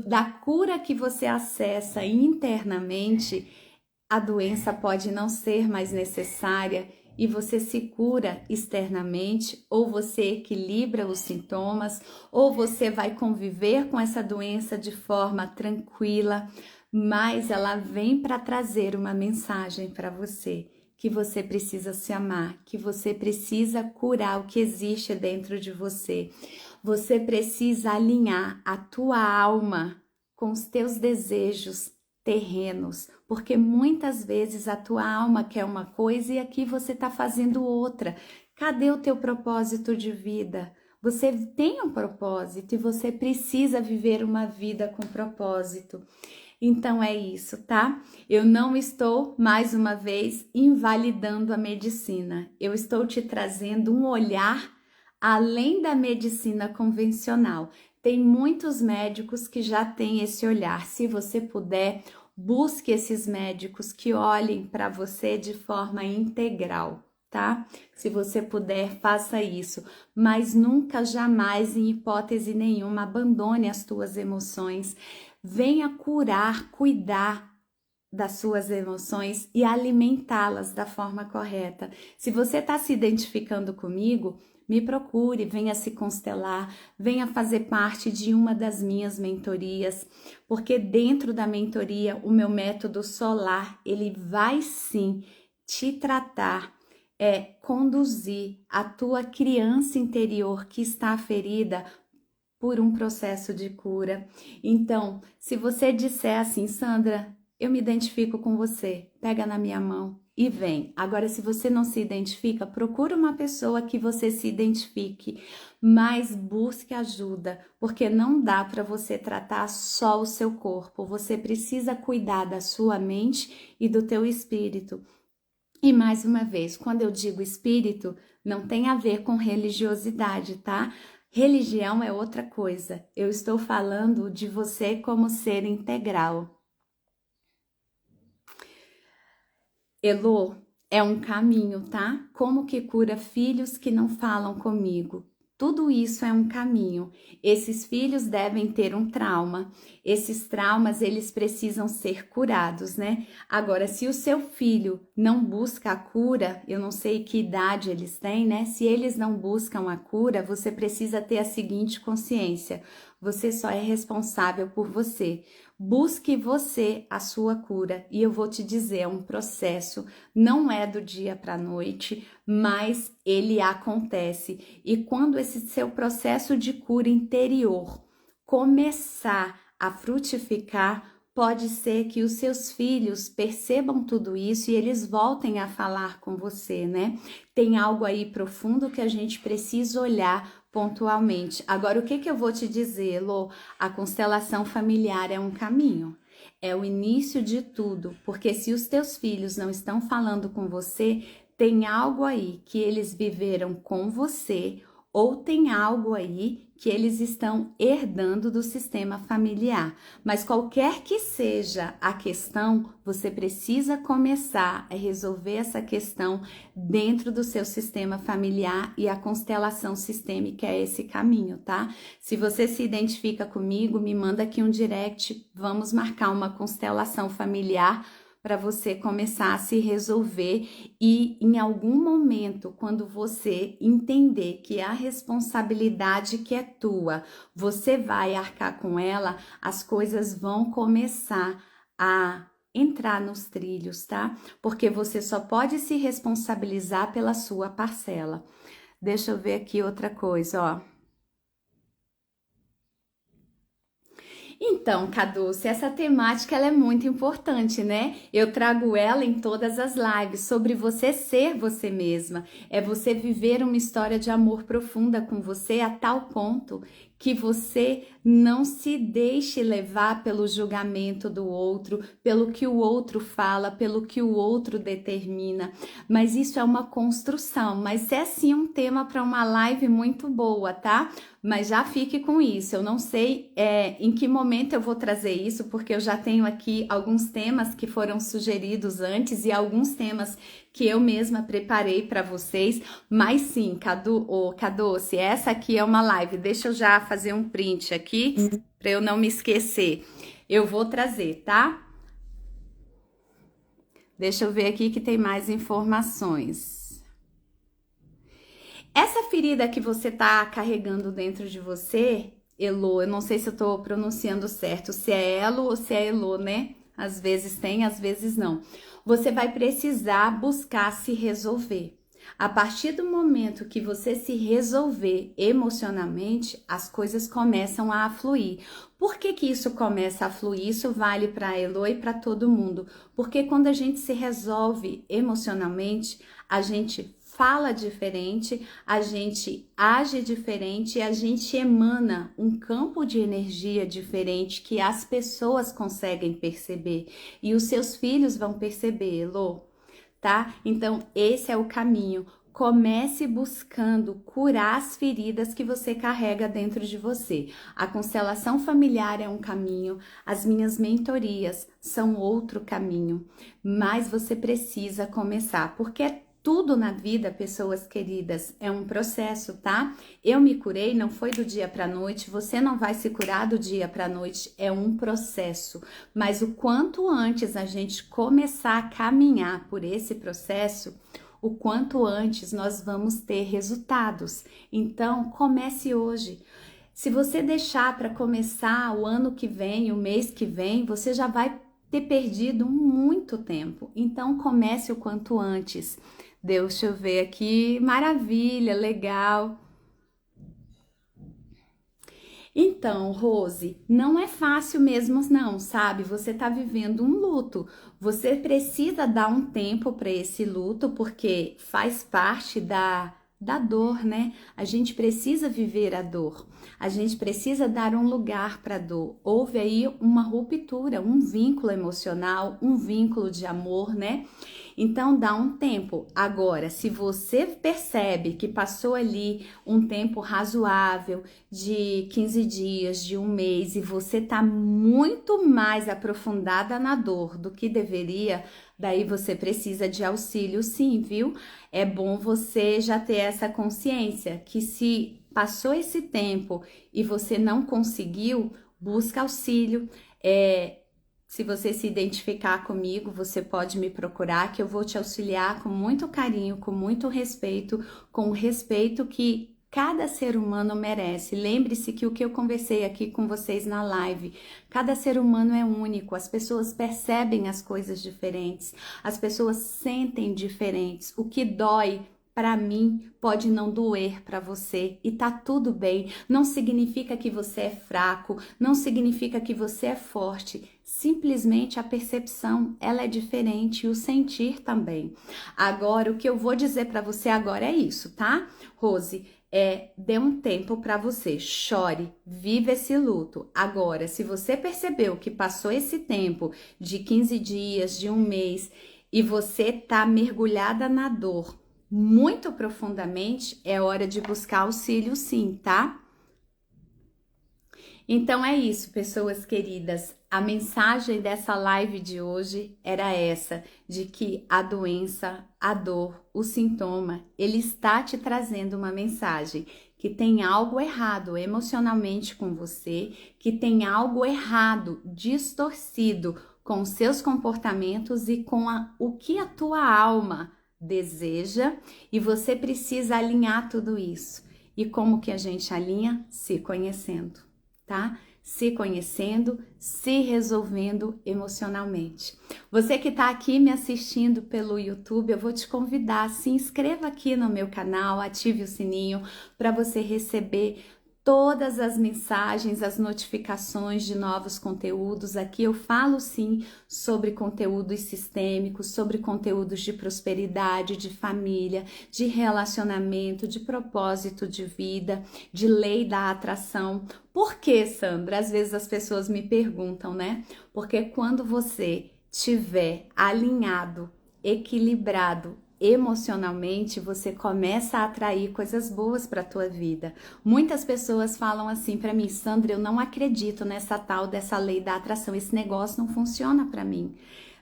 da cura que você acessa internamente, a doença pode não ser mais necessária e você se cura externamente, ou você equilibra os sintomas, ou você vai conviver com essa doença de forma tranquila, mas ela vem para trazer uma mensagem para você, que você precisa se amar, que você precisa curar o que existe dentro de você. Você precisa alinhar a tua alma com os teus desejos terrenos, porque muitas vezes a tua alma quer uma coisa e aqui você está fazendo outra. Cadê o teu propósito de vida? Você tem um propósito e você precisa viver uma vida com propósito. Então é isso, tá? Eu não estou, mais uma vez, invalidando a medicina. Eu estou te trazendo um olhar além da medicina convencional. Tem muitos médicos que já têm esse olhar. Se você puder, busque esses médicos que olhem para você de forma integral, tá? Se você puder, faça isso, mas nunca, jamais, em hipótese nenhuma, abandone as tuas emoções. Venha curar, cuidar das suas emoções e alimentá-las da forma correta. Se você está se identificando comigo, me procure, venha se constelar, venha fazer parte de uma das minhas mentorias, porque dentro da mentoria, o meu método solar, ele vai sim te tratar, conduzir a tua criança interior que está ferida por um processo de cura. Então, se você disser assim, Sandra, eu me identifico com você, pega na minha mão e vem. Agora, se você não se identifica, procura uma pessoa que você se identifique, mas busque ajuda, porque não dá para você tratar só o seu corpo, você precisa cuidar da sua mente e do teu espírito. E mais uma vez, quando eu digo espírito, não tem a ver com religiosidade, tá? Religião é outra coisa. Eu estou falando de você como ser integral. Elô, é um caminho, tá? Como que cura filhos que não falam comigo? Tudo isso é um caminho. Esses filhos devem ter um trauma. Esses traumas, eles precisam ser curados, né? Agora, se o seu filho não busca a cura, eu não sei que idade eles têm, né? Se eles não buscam a cura, você precisa ter a seguinte consciência: você só é responsável por você. Busque você a sua cura. E eu vou te dizer, é um processo, não é do dia para a noite, mas ele acontece. E quando esse seu processo de cura interior começar a frutificar, pode ser que os seus filhos percebam tudo isso e eles voltem a falar com você, né? Tem algo aí profundo que a gente precisa olhar pontualmente. Agora, o que eu vou te dizer, Lô? A constelação familiar é um caminho. É o início de tudo, porque se os teus filhos não estão falando com você, tem algo aí que eles viveram com você ou tem algo aí que eles estão herdando do sistema familiar. Mas qualquer que seja a questão, você precisa começar a resolver essa questão dentro do seu sistema familiar e a constelação sistêmica é esse caminho, tá? Se você se identifica comigo, me manda aqui um direct, vamos marcar uma constelação familiar para você começar a se resolver e em algum momento, quando você entender que a responsabilidade que é tua, você vai arcar com ela, as coisas vão começar a entrar nos trilhos, tá? Porque você só pode se responsabilizar pela sua parcela. Deixa eu ver aqui outra coisa, ó. Então, Cadu, essa temática ela é muito importante, né? Eu trago ela em todas as lives sobre você ser você mesma. É você viver uma história de amor profunda com você a tal ponto que você não se deixe levar pelo julgamento do outro, pelo que o outro fala, pelo que o outro determina. Mas isso é uma construção, mas é sim um tema para uma live muito boa, tá? Mas já fique com isso. Eu não sei em que momento eu vou trazer isso, porque eu já tenho aqui alguns temas que foram sugeridos antes e alguns temas que eu mesma preparei para vocês. Mas sim, Cadu, se essa aqui é uma live, deixa eu já fazer um print aqui para eu não me esquecer. Eu vou trazer, tá? Deixa eu ver aqui que tem mais informações. Essa ferida que você tá carregando dentro de você, Elo, eu não sei se eu tô pronunciando certo, se é Elo ou se é Elo, né? Às vezes tem, às vezes não. Você vai precisar buscar se resolver. A partir do momento que você se resolver emocionalmente, as coisas começam a fluir. Por que que isso começa a fluir? Isso vale para a Elo e para todo mundo. Porque quando a gente se resolve emocionalmente, a gente fala diferente, a gente age diferente e a gente emana um campo de energia diferente que as pessoas conseguem perceber e os seus filhos vão perceber, Elô, tá? Então, esse é o caminho. Comece buscando curar as feridas que você carrega dentro de você. A constelação familiar é um caminho, as minhas mentorias são outro caminho, mas você precisa começar, porque tudo na vida, pessoas queridas, é um processo, tá? Eu me curei, não foi do dia para noite, você não vai se curar do dia para noite, é um processo. Mas o quanto antes a gente começar a caminhar por esse processo, o quanto antes nós vamos ter resultados. Então, comece hoje. Se você deixar para começar o ano que vem, o mês que vem, você já vai ter perdido muito tempo. Então, comece o quanto antes. Deixa eu ver aqui, maravilha, legal. Então, Rose, não é fácil mesmo não, sabe? Você tá vivendo um luto. Você precisa dar um tempo para esse luto, porque faz parte da dor, né? A gente precisa viver a dor. A gente precisa dar um lugar para a dor. Houve aí uma ruptura, um vínculo emocional, um vínculo de amor, né? Então dá um tempo. Agora, se você percebe que passou ali um tempo razoável de 15 dias, de um mês, e você tá muito mais aprofundada na dor do que deveria, daí você precisa de auxílio, sim, viu? É bom você já ter essa consciência que se passou esse tempo e você não conseguiu, busca auxílio. Se você se identificar comigo, você pode me procurar, que eu vou te auxiliar com muito carinho, com muito respeito, com o respeito que cada ser humano merece. Lembre-se que o que eu conversei aqui com vocês na live, cada ser humano é único, as pessoas percebem as coisas diferentes, as pessoas sentem diferentes. O que dói para mim pode não doer para você e tá tudo bem. Não significa que você é fraco, não significa que você é forte. Simplesmente a percepção, ela é diferente e o sentir também. Agora, o que eu vou dizer para você agora é isso, tá? Rose, dê um tempo para você, chore, viva esse luto. Agora, se você percebeu que passou esse tempo de 15 dias, de um mês, e você tá mergulhada na dor muito profundamente, é hora de buscar auxílio sim, tá? Então é isso, pessoas queridas. A mensagem dessa live de hoje era essa, de que a doença, a dor, o sintoma, ele está te trazendo uma mensagem que tem algo errado emocionalmente com você, que tem algo errado, distorcido com os seus comportamentos e com o que a tua alma deseja, e você precisa alinhar tudo isso. E como que a gente alinha? Se conhecendo, tá? Se conhecendo, se resolvendo emocionalmente. Você que está aqui me assistindo pelo YouTube, eu vou te convidar, se inscreva aqui no meu canal, ative o sininho para você receber todas as mensagens, as notificações de novos conteúdos. Aqui eu falo sim sobre conteúdos sistêmicos, sobre conteúdos de prosperidade, de família, de relacionamento, de propósito de vida, de lei da atração. Por que, Sandra? Às vezes as pessoas me perguntam, né? Porque quando você tiver alinhado, equilibrado, emocionalmente, você começa a atrair coisas boas para a tua vida. Muitas pessoas falam assim para mim: Sandra, eu não acredito nessa tal dessa lei da atração, esse negócio não funciona para mim.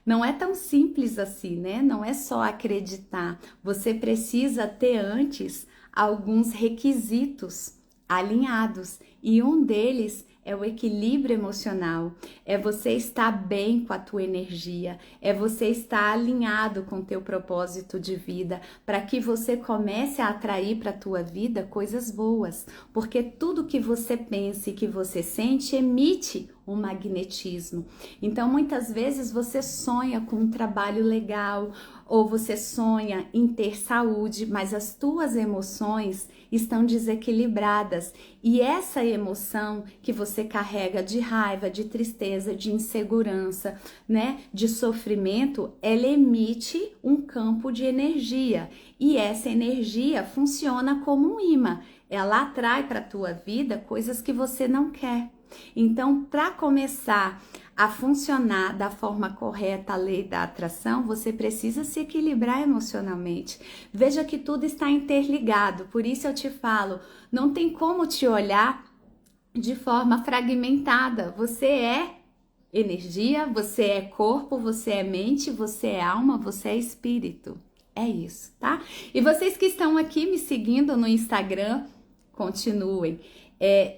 Não é tão simples assim, né? Não é só acreditar. Você precisa ter antes alguns requisitos alinhados, e um deles é o equilíbrio emocional, é você estar bem com a tua energia, é você estar alinhado com o teu propósito de vida, para que você comece a atrair para a tua vida coisas boas, porque tudo que você pensa e que você sente emite um magnetismo. Então, muitas vezes você sonha com um trabalho legal, ou você sonha em ter saúde, mas as tuas emoções estão desequilibradas, e essa emoção que você carrega de raiva, de tristeza, de insegurança, né, de sofrimento, ela emite um campo de energia, e essa energia funciona como um imã. Ela atrai para a tua vida coisas que você não quer. Então, para começar a funcionar da forma correta a lei da atração, você precisa se equilibrar emocionalmente. Veja que tudo está interligado, por isso eu te falo, não tem como te olhar de forma fragmentada. Você é energia, você é corpo, você é mente, você é alma, você é espírito. É isso, tá? E vocês que estão aqui me seguindo no Instagram, continuem.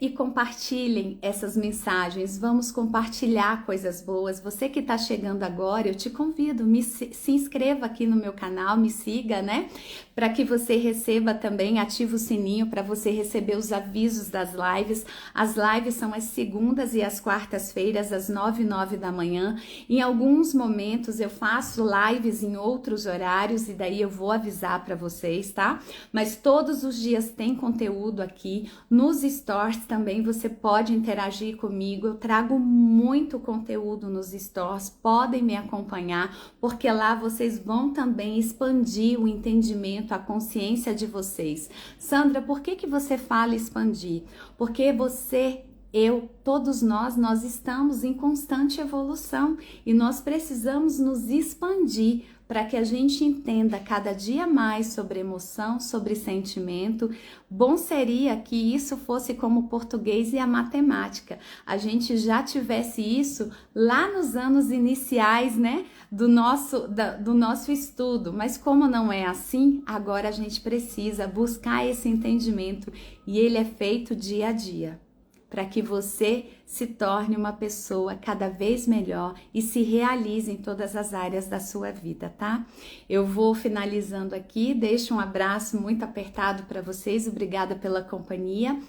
E compartilhem essas mensagens, vamos compartilhar coisas boas. Você que está chegando agora, eu te convido, se inscreva aqui no meu canal, me siga, né? Para que você receba também, ative o sininho para você receber os avisos das lives. As lives são às segundas e às quartas-feiras, às 9h09 da manhã. Em alguns momentos eu faço lives em outros horários e daí eu vou avisar para vocês, tá? Mas todos os dias tem conteúdo aqui. Nos stories também você pode interagir comigo. Eu trago muito conteúdo nos stories, podem me acompanhar, porque lá vocês vão também expandir o entendimento, a consciência de vocês. Sandra, por que você fala expandir? Porque você, eu, todos nós estamos em constante evolução e nós precisamos nos expandir para que a gente entenda cada dia mais sobre emoção, sobre sentimento. Bom seria que isso fosse como o português e a matemática. A gente já tivesse isso lá nos anos iniciais, né, do nosso estudo. Mas como não é assim, agora a gente precisa buscar esse entendimento e ele é feito dia a dia, para que você se torne uma pessoa cada vez melhor e se realize em todas as áreas da sua vida, tá? Eu vou finalizando aqui, deixo um abraço muito apertado para vocês, obrigada pela companhia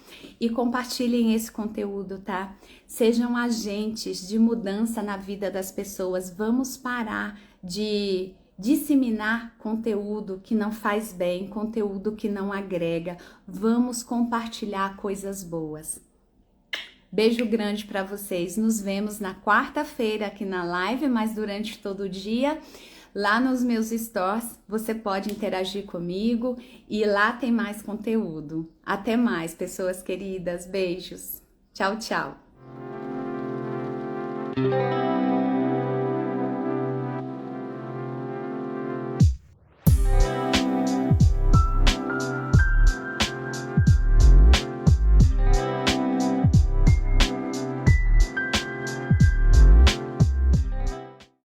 e compartilhem esse conteúdo, tá? Sejam agentes de mudança na vida das pessoas, vamos parar de disseminar conteúdo que não faz bem, conteúdo que não agrega, vamos compartilhar coisas boas. Beijo grande para vocês. Nos vemos na quarta-feira aqui na live, mas durante todo o dia, lá nos meus stories, você pode interagir comigo e lá tem mais conteúdo. Até mais, pessoas queridas. Beijos. Tchau, tchau.